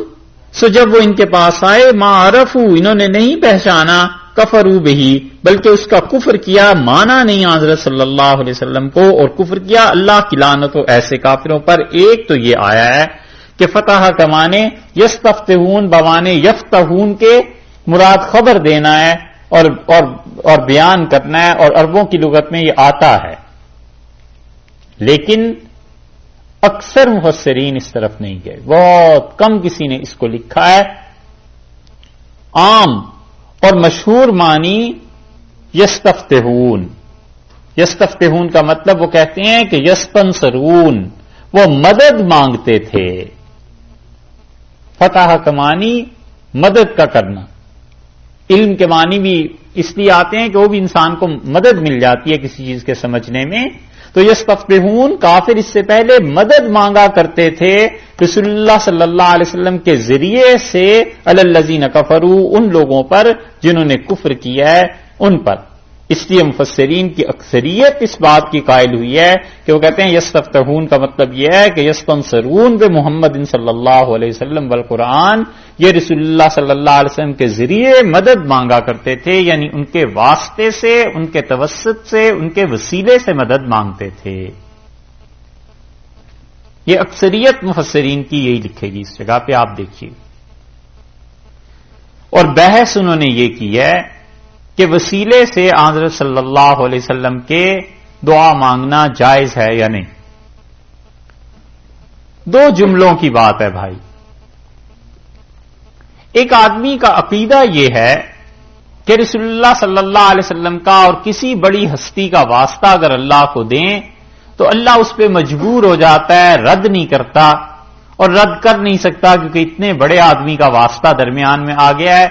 سو جب وہ ان کے پاس آئے، ما عرفوا، انہوں نے نہیں پہچانا، کفروا بہی، بلکہ اس کا کفر کیا، مانا نہیں حضرت صلی اللہ علیہ وسلم کو، اور کفر کیا اللہ کی لعنت ہو ایسے کافروں پر. ایک تو یہ آیا ہے کہ فتح کا معنی یستفتحون بمانے یفتحون کے مراد خبر دینا ہے اور بیان کرنا ہے، اور عربوں کی لغت میں یہ آتا ہے. لیکن اکثر مفسرین اس طرف نہیں گئے، بہت کم کسی نے اس کو لکھا ہے. عام اور مشہور معنی یستفتحون کا مطلب وہ کہتے ہیں کہ یستنصرون، وہ مدد مانگتے تھے. فتح کا معنی مدد کا کرنا. علم کے معنی بھی اس لیے آتے ہیں کہ وہ بھی انسان کو مدد مل جاتی ہے کسی چیز کے سمجھنے میں. تو یستفتحون، کافر اس سے پہلے مدد مانگا کرتے تھے رسول اللہ صلی اللہ علیہ وسلم کے ذریعے سے علی الذین کفروا، ان لوگوں پر جنہوں نے کفر کیا ہے ان پر. اس لیے مفسرین کی اکثریت اس بات کی قائل ہوئی ہے کہ وہ کہتے ہیں یستفتحون کا مطلب یہ ہے کہ یستنصرون بمحمد صلی اللہ علیہ وسلم والقرآن، یہ رسول اللہ صلی اللہ علیہ وسلم کے ذریعے مدد مانگا کرتے تھے، یعنی ان کے واسطے سے، ان کے توسط سے، ان کے وسیلے سے مدد مانگتے تھے. یہ اکثریت مفسرین کی یہی لکھے گی اس جگہ پہ، آپ دیکھیے. اور بحث انہوں نے یہ کی ہے کہ وسیلے سے حضرت صلی اللہ علیہ وسلم کے دعا مانگنا جائز ہے یا نہیں. 2 جملوں کی بات ہے بھائی. ایک آدمی کا عقیدہ یہ ہے کہ رسول اللہ صلی اللہ علیہ وسلم کا اور کسی بڑی ہستی کا واسطہ اگر اللہ کو دیں تو اللہ اس پہ مجبور ہو جاتا ہے، رد نہیں کرتا، اور رد کر نہیں سکتا کیونکہ اتنے بڑے آدمی کا واسطہ درمیان میں آ گیا ہے.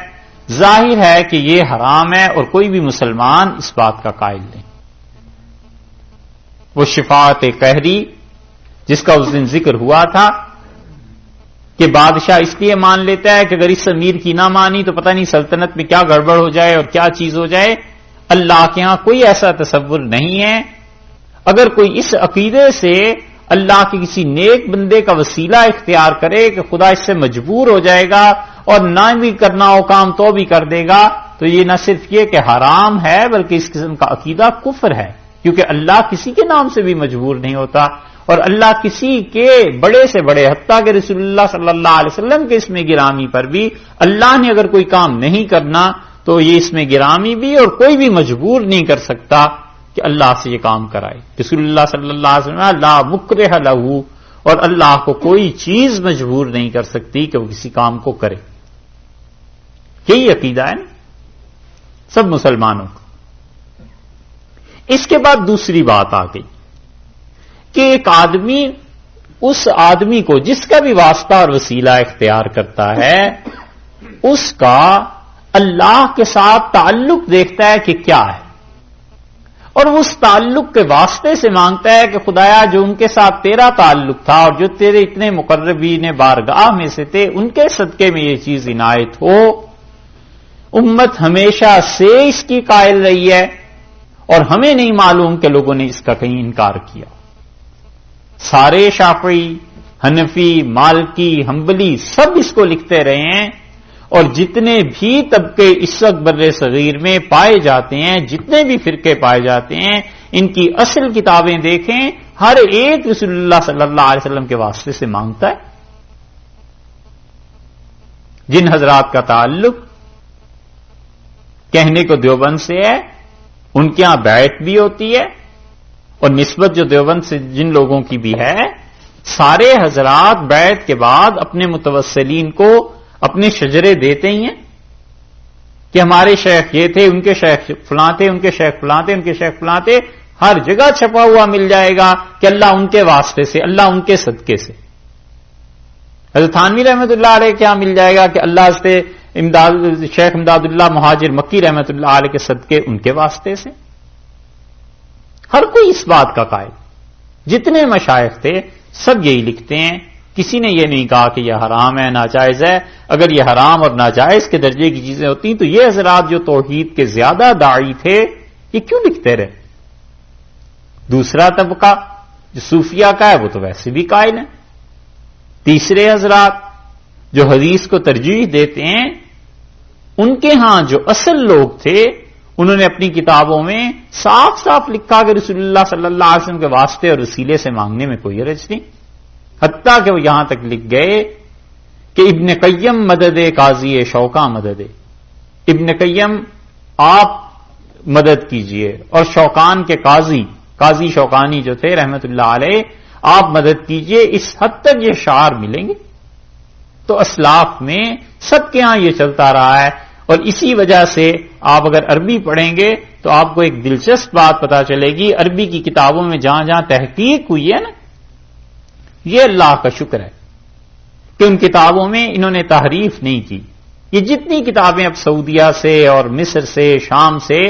ظاہر ہے کہ یہ حرام ہے اور کوئی بھی مسلمان اس بات کا قائل نہیں. وہ شفاعت قہری جس کا اس دن ذکر ہوا تھا کہ بادشاہ اس لیے مان لیتا ہے کہ اگر اس امیر کی نہ مانی تو پتہ نہیں سلطنت میں کیا گڑبڑ ہو جائے اور کیا چیز ہو جائے. اللہ کے ہاں کوئی ایسا تصور نہیں ہے. اگر کوئی اس عقیدے سے اللہ کے کسی نیک بندے کا وسیلہ اختیار کرے کہ خدا اس سے مجبور ہو جائے گا اور نہ بھی کرنا ہو کام تو بھی کر دے گا، تو یہ نہ صرف یہ کہ حرام ہے بلکہ اس قسم کا عقیدہ کفر ہے، کیونکہ اللہ کسی کے نام سے بھی مجبور نہیں ہوتا اور اللہ کسی کے بڑے سے بڑے حتیٰ کہ رسول اللہ صلی اللہ علیہ وسلم کے اس میں گرامی پر بھی اللہ نے اگر کوئی کام نہیں کرنا تو یہ اس میں گرامی بھی اور کوئی بھی مجبور نہیں کر سکتا کہ اللہ سے یہ کام کرائے. رسول اللہ صلی اللہ علیہ وسلم لا مکرہ لہ، اور اللہ کو کوئی چیز مجبور نہیں کر سکتی کہ وہ کسی کام کو کرے. یہی عقیدہ ہے نا سب مسلمانوں کو. اس کے بعد دوسری بات آ گئی کہ ایک آدمی اس آدمی کو جس کا بھی واسطہ اور وسیلہ اختیار کرتا ہے اس کا اللہ کے ساتھ تعلق دیکھتا ہے کہ کیا ہے اور اس تعلق کے واسطے سے مانگتا ہے کہ خدایا جو ان کے ساتھ تیرا تعلق تھا اور جو تیرے اتنے مقربین بارگاہ میں سے تھے ان کے صدقے میں یہ چیز عنایت ہو. امت ہمیشہ سے اس کی قائل رہی ہے اور ہمیں نہیں معلوم کہ لوگوں نے اس کا کہیں انکار کیا. سارے شافعی، حنفی، مالکی، حنبلی سب اس کو لکھتے رہے ہیں اور جتنے بھی طبقے اس وقت بر صغیر میں پائے جاتے ہیں، جتنے بھی فرقے پائے جاتے ہیں، ان کی اصل کتابیں دیکھیں، ہر ایک رسول اللہ صلی اللہ علیہ وسلم کے واسطے سے مانگتا ہے. جن حضرات کا تعلق کہنے کو دیوبند سے ہے ان کے ہاں بیعت بھی ہوتی ہے اور نسبت جو دیوبند سے جن لوگوں کی بھی ہے، سارے حضرات بیعت کے بعد اپنے متوسلین کو اپنے شجرے دیتے ہی ہیں کہ ہمارے شیخ یہ تھے، ان کے شیخ فلاں تھے، ان کے شیخ فلاں تھے، ان کے شیخ فلاں تھے. ہر جگہ چھپا ہوا مل جائے گا کہ اللہ ان کے واسطے سے، اللہ ان کے صدقے سے. حضرت تھانوی رحمۃ اللہ علیہ کیا مل جائے گا کہ اللہ سے شیخ امداد اللہ مہاجر مکی رحمۃ اللہ علیہ کے صدقے ان کے واسطے سے. ہر کوئی اس بات کا قائل. جتنے مشائخ تھے سب یہی لکھتے ہیں، کسی نے یہ نہیں کہا کہ یہ حرام ہے، ناجائز ہے. اگر یہ حرام اور ناجائز کے درجے کی چیزیں ہوتی تو یہ حضرات جو توحید کے زیادہ داعی تھے یہ کیوں لکھتے رہے؟ دوسرا طبقہ جو صوفیہ کا ہے وہ تو ویسے بھی قائل ہے. تیسرے حضرات جو حدیث کو ترجیح دیتے ہیں ان کے ہاں جو اصل لوگ تھے انہوں نے اپنی کتابوں میں صاف صاف لکھا کہ رسول اللہ صلی اللہ علیہ وسلم کے واسطے اور وسیلے سے مانگنے میں کوئی حرج نہیں. حتیٰ کہ وہ یہاں تک لکھ گئے کہ ابن قیم مدد قاضی شوقاں مدد. ابن قیم آپ مدد کیجئے اور شوقان کے قاضی شوقانی جو تھے رحمت اللہ علیہ آپ مدد کیجئے. اس حد تک یہ شعار ملیں گے. تو اسلاف میں سب کے ہاں یہ چلتا رہا ہے اور اسی وجہ سے آپ اگر عربی پڑھیں گے تو آپ کو ایک دلچسپ بات پتا چلے گی. عربی کی کتابوں میں جہاں جہاں تحقیق ہوئی ہے نا، یہ اللہ کا شکر ہے کہ ان کتابوں میں انہوں نے تحریف نہیں کی. یہ جتنی کتابیں اب سعودیہ سے اور مصر سے شام سے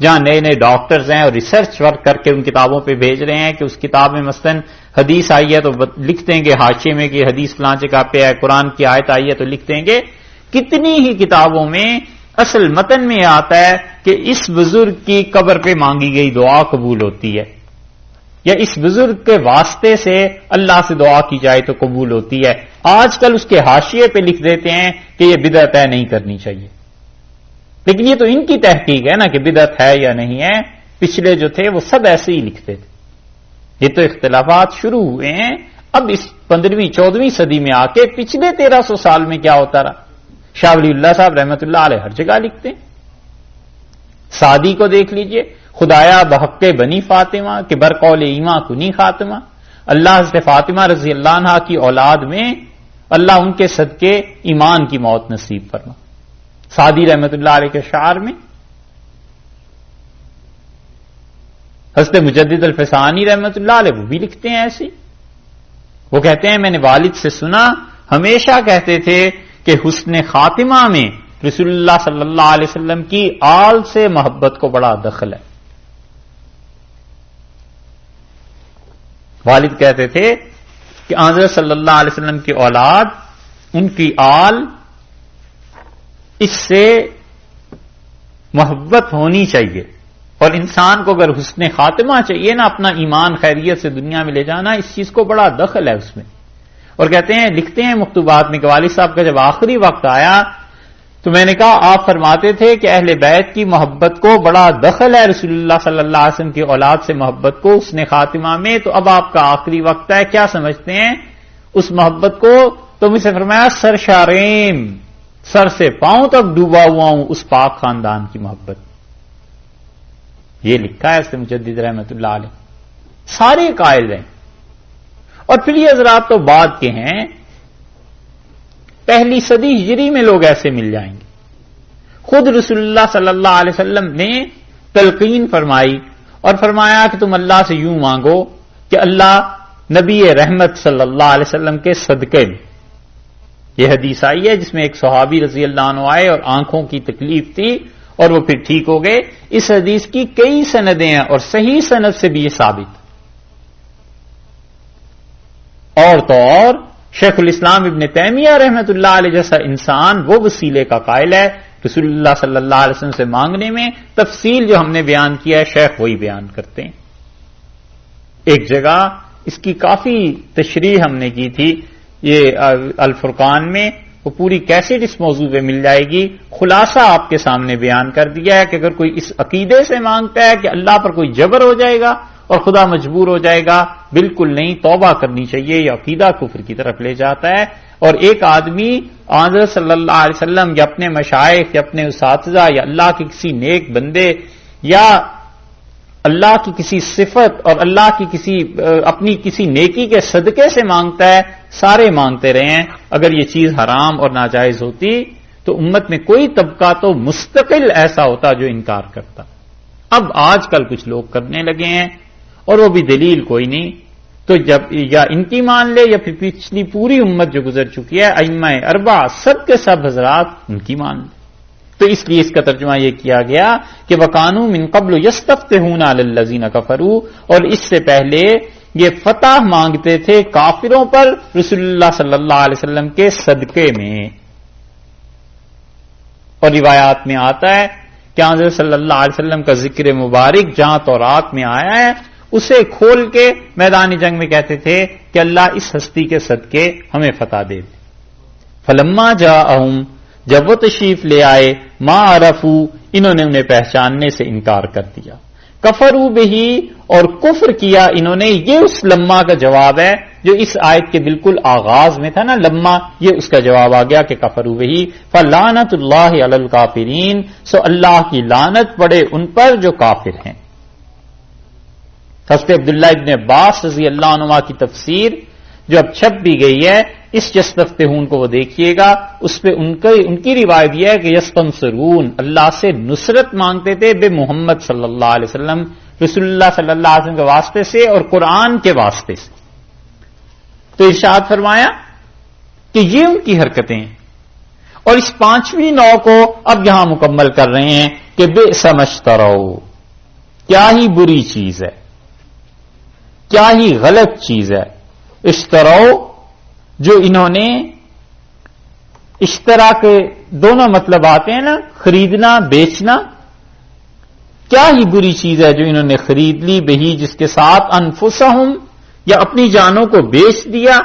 جہاں نئے نئے ڈاکٹرز ہیں اور ریسرچ ورک کر کے ان کتابوں پہ بھیج رہے ہیں کہ اس کتاب میں مثلاً حدیث آئی ہے تو لکھ دیں گے حاشیے میں کہ حدیث فلاں جگہ پہ ہے، قرآن کی آیت آئی ہے تو لکھ دیں گے. کتنی ہی کتابوں میں اصل متن میں آتا ہے کہ اس بزرگ کی قبر پہ مانگی گئی دعا قبول ہوتی ہے یا اس بزرگ کے واسطے سے اللہ سے دعا کی جائے تو قبول ہوتی ہے. آج کل اس کے حاشیے پہ لکھ دیتے ہیں کہ یہ بدعت ہے، نہیں کرنی چاہیے. لیکن یہ تو ان کی تحقیق ہے نا کہ بدعت ہے یا نہیں ہے. پچھلے جو تھے وہ سب ایسے ہی لکھتے تھے. یہ تو اختلافات شروع ہوئے ہیں اب اس 15ویں 14ویں صدی میں آ کے. پچھلے 1300 سال میں کیا ہوتا رہا؟ شاہ ولی اللہ صاحب رحمت اللہ علیہ ہر جگہ لکھتے ہیں. سعدی کو دیکھ لیجئے، خدایا بحق بنی فاطمہ کہ برقول ایماں کنی خاتمہ. اللہ حضرت فاطمہ رضی اللہ عنہ کی اولاد میں اللہ ان کے صدقے ایمان کی موت نصیب فرما. سعدی رحمت اللہ علیہ کے شعر میں. حضرت مجدد الفسانی رحمت اللہ علیہ وہ بھی لکھتے ہیں ایسی. وہ کہتے ہیں میں نے والد سے سنا ہمیشہ کہتے تھے کہ حسن خاتمہ میں رسول اللہ صلی اللہ علیہ وسلم کی آل سے محبت کو بڑا دخل ہے. والد کہتے تھے کہ حضرت صلی اللہ علیہ وسلم کی اولاد، ان کی آل، اس سے محبت ہونی چاہیے. اور انسان کو اگر حسن خاتمہ چاہیے نا، اپنا ایمان خیریت سے دنیا میں لے جانا، اس چیز کو بڑا دخل ہے اس میں. اور کہتے ہیں، لکھتے ہیں مکتوبات میں کہ والد صاحب کا جب آخری وقت آیا تو میں نے کہا آپ فرماتے تھے کہ اہل بیت کی محبت کو بڑا دخل ہے رسول اللہ صلی اللہ علیہ وسلم کی اولاد سے محبت کو حسن خاتمہ میں، تو اب آپ کا آخری وقت ہے، کیا سمجھتے ہیں اس محبت کو؟ تو مجھ سے فرمایا سر شاریم، سر سے پاؤں تک ڈوبا ہوا ہوں اس پاک خاندان کی محبت. یہ لکھا ہے اس سے مجدد رحمت اللہ علیہ. سارے قائل ہیں. اور پھر یہ حضرات تو بعد کے ہیں، پہلی صدی ہجری میں لوگ ایسے مل جائیں گے. خود رسول اللہ صلی اللہ علیہ وسلم نے تلقین فرمائی اور فرمایا کہ تم اللہ سے یوں مانگو کہ اللہ نبی رحمت صلی اللہ علیہ وسلم کے صدقے میں. یہ حدیث آئی ہے جس میں ایک صحابی رضی اللہ عنہ آئے اور آنکھوں کی تکلیف تھی اور وہ پھر ٹھیک ہو گئے. اس حدیث کی کئی سندیں ہیں اور صحیح سند سے بھی یہ ثابت. اور تو اور شیخ الاسلام ابن تیمیہ رحمت اللہ علیہ جیسا انسان وہ وسیلے کا قائل ہے رسول اللہ صلی اللہ علیہ وسلم سے مانگنے میں. تفصیل جو ہم نے بیان کیا ہے شیخ وہی بیان کرتے ہیں. ایک جگہ اس کی کافی تشریح ہم نے کی تھی، یہ الفرقان میں، وہ پوری کیسٹ اس موضوع پہ مل جائے گی. خلاصہ آپ کے سامنے بیان کر دیا ہے کہ اگر کوئی اس عقیدے سے مانگتا ہے کہ اللہ پر کوئی جبر ہو جائے گا اور خدا مجبور ہو جائے گا، بالکل نہیں، توبہ کرنی چاہیے. یہ عقیدہ کفر کی طرف لے جاتا ہے. اور ایک آدمی حضرت صلی اللہ علیہ وسلم یا اپنے مشائخ یا اپنے اساتذہ یا اللہ کے کسی نیک بندے یا اللہ کی کسی صفت اور اللہ کی اپنی کسی نیکی کے صدقے سے مانگتا ہے. سارے مانگتے رہے ہیں. اگر یہ چیز حرام اور ناجائز ہوتی تو امت میں کوئی طبقہ تو مستقل ایسا ہوتا جو انکار کرتا. اب آج کل کچھ لوگ کرنے لگے ہیں اور وہ بھی دلیل کوئی نہیں. تو جب یا ان کی مان لے یا پھر پچھلی پوری امت جو گزر چکی ہے ائمہ اربعہ سب کے سب حضرات ان کی مان لے. تو اس لیے اس کا ترجمہ یہ کیا گیا کہ وَكَانُوا مِن قَبْلُ يَسْتَفْتِحُونَ عَلَى الَّذِينَ كَفَرُوا، اور اس سے پہلے یہ فتح مانگتے تھے کافروں پر رسول اللہ صلی اللہ علیہ وسلم کے صدقے میں. اور روایات میں آتا ہے کہ حضرت صلی اللہ علیہ وسلم کا ذکر مبارک جہاں تورات میں آیا ہے اسے کھول کے میدان جنگ میں کہتے تھے کہ اللہ اس ہستی کے صدقے ہمیں فتح دے دے. فلما جاءہم، جب وہ تشریف لے آئے، ما عرفوا، انہوں نے انہیں پہچاننے سے انکار کر دیا. کفروا بہ، اور کفر کیا انہوں نے. یہ اس لما کا جواب ہے جو اس آیت کے بالکل آغاز میں تھا نا، لما، یہ اس کا جواب آ گیا کہ کفروا بہ. فلعنت اللہ علی الکافرین، سو اللہ کی لعنت پڑے ان پر جو کافر ہیں. حضرت عبداللہ ابن عباس رضی اللہ عنہ کی تفسیر جو اب چھپ بھی گئی ہے، اس یستفتحون کو وہ دیکھیے گا، اس پہ ان کی روایت یہ ہے کہ یستنصرون، اللہ سے نصرت مانگتے تھے بے محمد صلی اللہ علیہ وسلم، رسول اللہ صلی اللہ علیہ وسلم کے واسطے سے اور قرآن کے واسطے سے. تو ارشاد فرمایا کہ یہ ان کی حرکتیں ہیں. اور اس پانچویں نو کو اب یہاں مکمل کر رہے ہیں کہ بئس ما اشتروا، کیا ہی بری چیز ہے، کیا ہی غلط چیز ہے. اشتراؤ، جو انہوں نے، اشترا کے دونوں مطلب آتے ہیں نا، خریدنا بیچنا. کیا ہی بری چیز ہے جو انہوں نے خرید لی، بہی، جس کے ساتھ، انفسہم، یا اپنی جانوں کو بیچ دیا.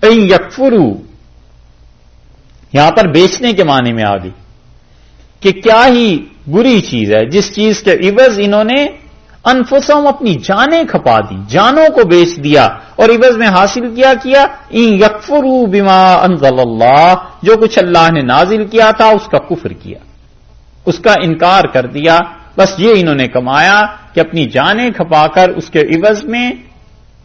ان یکفروا، یہاں پر بیچنے کے معنی میں آ گئی کہ کیا ہی بری چیز ہے جس چیز کے عوض انہوں نے انفسہم، اپنی جانیں کھپا دی، جانوں کو بیچ دیا اور عوض میں حاصل کیا ان یکفروا بما انزل اللہ، جو کچھ اللہ نے نازل کیا تھا اس کا کفر کیا، اس کا انکار کر دیا. بس یہ انہوں نے کمایا کہ اپنی جانیں کھپا کر اس کے عوض میں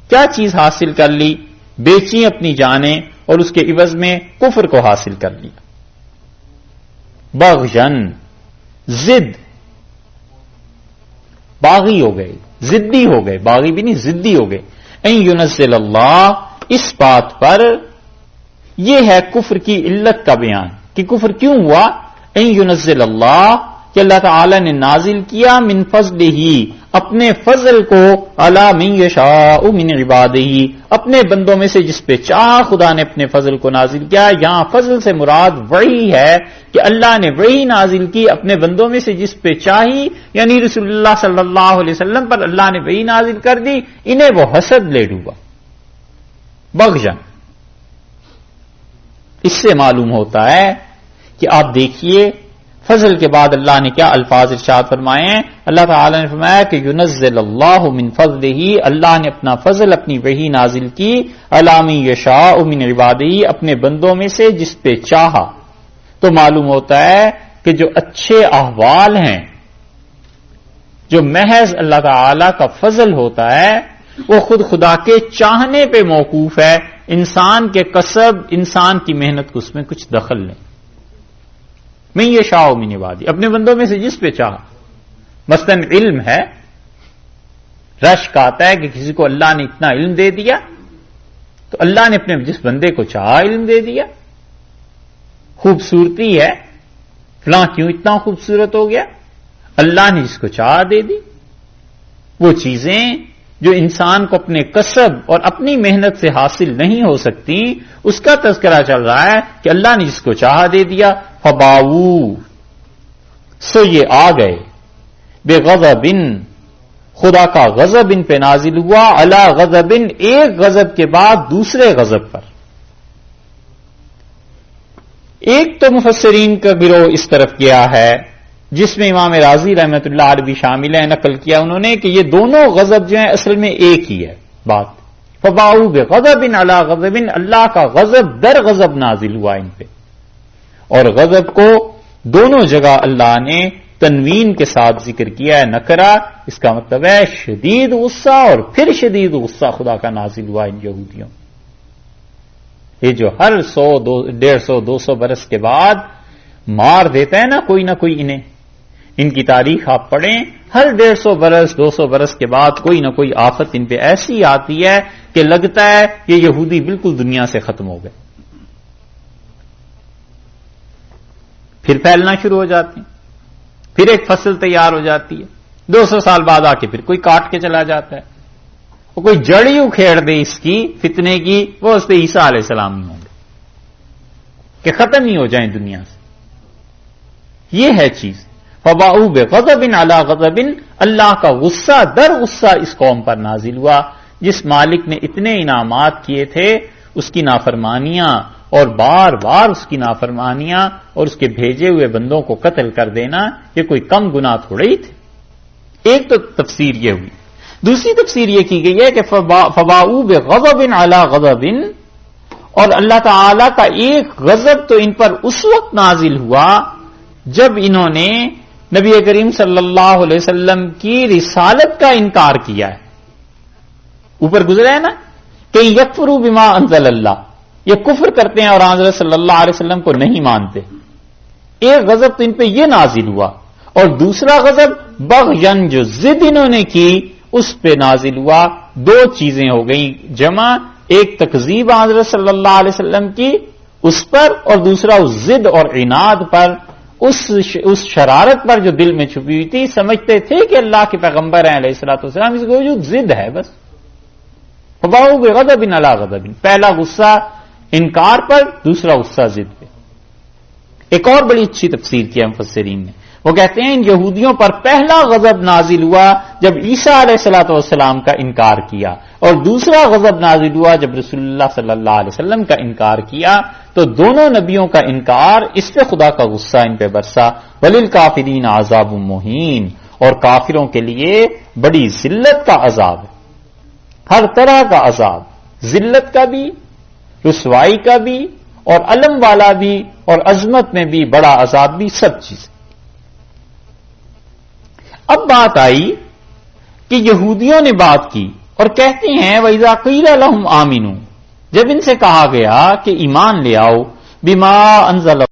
کیا چیز حاصل کر لی، بیچی اپنی جانیں اور اس کے عوض میں کفر کو حاصل کر لیا. بغیًا، ضد، باغی ہو گئے، ضدی ہو گئے، باغی بھی نہیں ضدی ہو گئے. ان ینزل اللہ، اس بات پر یہ ہے کفر کی علت کا بیان کہ کفر کیوں ہوا. ان ينزل اللہ کہ اللہ تعالی نے نازل کیا من فضلہ اپنے فضل کو علی من یشاء من عبادہ اپنے بندوں میں سے جس پہ چاہ خدا نے اپنے فضل کو نازل کیا. یہاں فضل سے مراد وحی ہے کہ اللہ نے وحی نازل کی اپنے بندوں میں سے جس پہ چاہی, یعنی رسول اللہ صلی اللہ علیہ وسلم پر اللہ نے وحی نازل کر دی. انہیں وہ حسد لے ڈوبا بغضاً. اس سے معلوم ہوتا ہے کہ آپ دیکھیے فضل کے بعد اللہ نے کیا الفاظ ارشاد فرمائے ہیں. اللہ تعالی نے فرمایا کہ ينزل اللہ من فضلہ اللہ نے اپنا فضل اپنی وحی نازل کی علی من یشاء من عبادہ اپنے بندوں میں سے جس پہ چاہا. تو معلوم ہوتا ہے کہ جو اچھے احوال ہیں جو محض اللہ تعالی کا فضل ہوتا ہے وہ خود خدا کے چاہنے پہ موقوف ہے. انسان کے کسب انسان کی محنت کو اس میں کچھ دخل نہیں. من یشاء من عبادہ اپنے بندوں میں سے جس پہ چاہا. مثلاً علم ہے, رشک آتا ہے کہ کسی کو اللہ نے اتنا علم دے دیا تو اللہ نے اپنے جس بندے کو چاہا علم دے دیا. خوبصورتی ہے, فلاں کیوں اتنا خوبصورت ہو گیا, اللہ نے جس کو چاہا دے دی. وہ چیزیں جو انسان کو اپنے کسب اور اپنی محنت سے حاصل نہیں ہو سکتی اس کا تذکرہ چل رہا ہے کہ اللہ نے جس کو چاہا دے دیا. فباؤ سو یہ آ گئے بے غضب خدا کا غضب ان پہ نازل ہوا علی غضب ایک غضب کے بعد دوسرے غضب پر. ایک تو مفسرین کا گروہ اس طرف گیا ہے جس میں امام رازی رحمۃ اللہ علیہ بھی شامل ہیں, نقل کیا انہوں نے کہ یہ دونوں غضب جو ہیں اصل میں ایک ہی ہے بات. فباؤ بغضب علی غضب اللہ کا غضب در غضب نازل ہوا ان پہ. اور غضب کو دونوں جگہ اللہ نے تنوین کے ساتھ ذکر کیا ہے نکرا. اس کا مطلب ہے شدید غصہ اور پھر شدید غصہ خدا کا نازل ہوا ان یہودیوں. یہ جو ہر 100 150 200 برس کے بعد مار دیتا ہے نا کوئی انہیں, ان کی تاریخ آپ پڑھیں, ہر 150 برس 200 برس کے بعد کوئی نہ کوئی آفت ان پہ ایسی آتی ہے کہ لگتا ہے یہ یہودی بالکل دنیا سے ختم ہو گئے. پھر پھیلنا شروع ہو جاتی ہیں, پھر ایک فصل تیار ہو جاتی ہے, 200 سال بعد آ کے پھر کوئی کاٹ کے چلا جاتا ہے. وہ کوئی جڑی اکھیڑ دے اس کی فتنے کی, وہ اس پہ عیسیٰ علیہ السلام ہی ہوں گے کہ ختم ہی ہو جائیں دنیا سے. یہ ہے چیز. فباؤ بغضب علی غضب اللہ کا غصہ در غصہ اس قوم پر نازل ہوا جس مالک نے اتنے انعامات کیے تھے اس کی نافرمانیاں اور بار بار اس کی نافرمانیاں اور اس کے بھیجے ہوئے بندوں کو قتل کر دینا یہ کوئی کم گناہ تھوڑے ہی تھے. ایک تو تفسیر یہ ہوئی. دوسری تفسیر یہ کی گئی ہے کہ فباؤ بغضب علی غضب اور اللہ تعالی کا ایک غضب تو ان پر اس وقت نازل ہوا جب انہوں نے نبی کریم صلی اللہ علیہ وسلم کی رسالت کا انکار کیا ہے. اوپر گزرا ہے نا کہ یکفروا بما انزل اللہ, یہ کفر کرتے ہیں اور حضرت صلی اللہ علیہ وسلم کو نہیں مانتے. ایک غضب تو ان پہ یہ نازل ہوا اور دوسرا غضب بغیاً جو ضد انہوں نے کی اس پہ نازل ہوا. دو چیزیں ہو گئیں جمع, ایک تکذیب حضرت صلی اللہ علیہ وسلم کی اس پر اور دوسرا اس ضد اور عناد پر, اس شرارت پر جو دل میں چھپی ہوئی تھی. سمجھتے تھے کہ اللہ کے پیغمبر ہیں علیہ الصلوۃ والسلام, اس کو جو ضد ہے بس. فباؤ بغضب علی غضب, پہلا غصہ انکار پر, دوسرا غصہ ضد پہ. ایک اور بڑی اچھی تفسیر کی مفسرین نے, وہ کہتے ہیں ان یہودیوں پر پہلا غضب نازل ہوا جب عیسیٰ علیہ الصلوۃ والسلام کا انکار کیا اور دوسرا غضب نازل ہوا جب رسول اللہ صلی اللہ علیہ وسلم کا انکار کیا. تو دونوں نبیوں کا انکار اس پہ خدا کا غصہ ان پہ برسا. وللکافرین عذاب مہین, اور کافروں کے لیے بڑی ذلت کا عذاب ہے, ہر طرح کا عذاب, ذلت کا بھی, رسوائی کا بھی, اور علم والا بھی, اور عظمت میں بھی بڑا عذاب بھی, سب چیز. اب بات آئی کہ یہودیوں نے بات کی اور کہتے ہیں وَإِذَا قِيلَ لَهُمْ آمِنُوا, جب ان سے کہا گیا کہ ایمان لے آؤ, بما انزل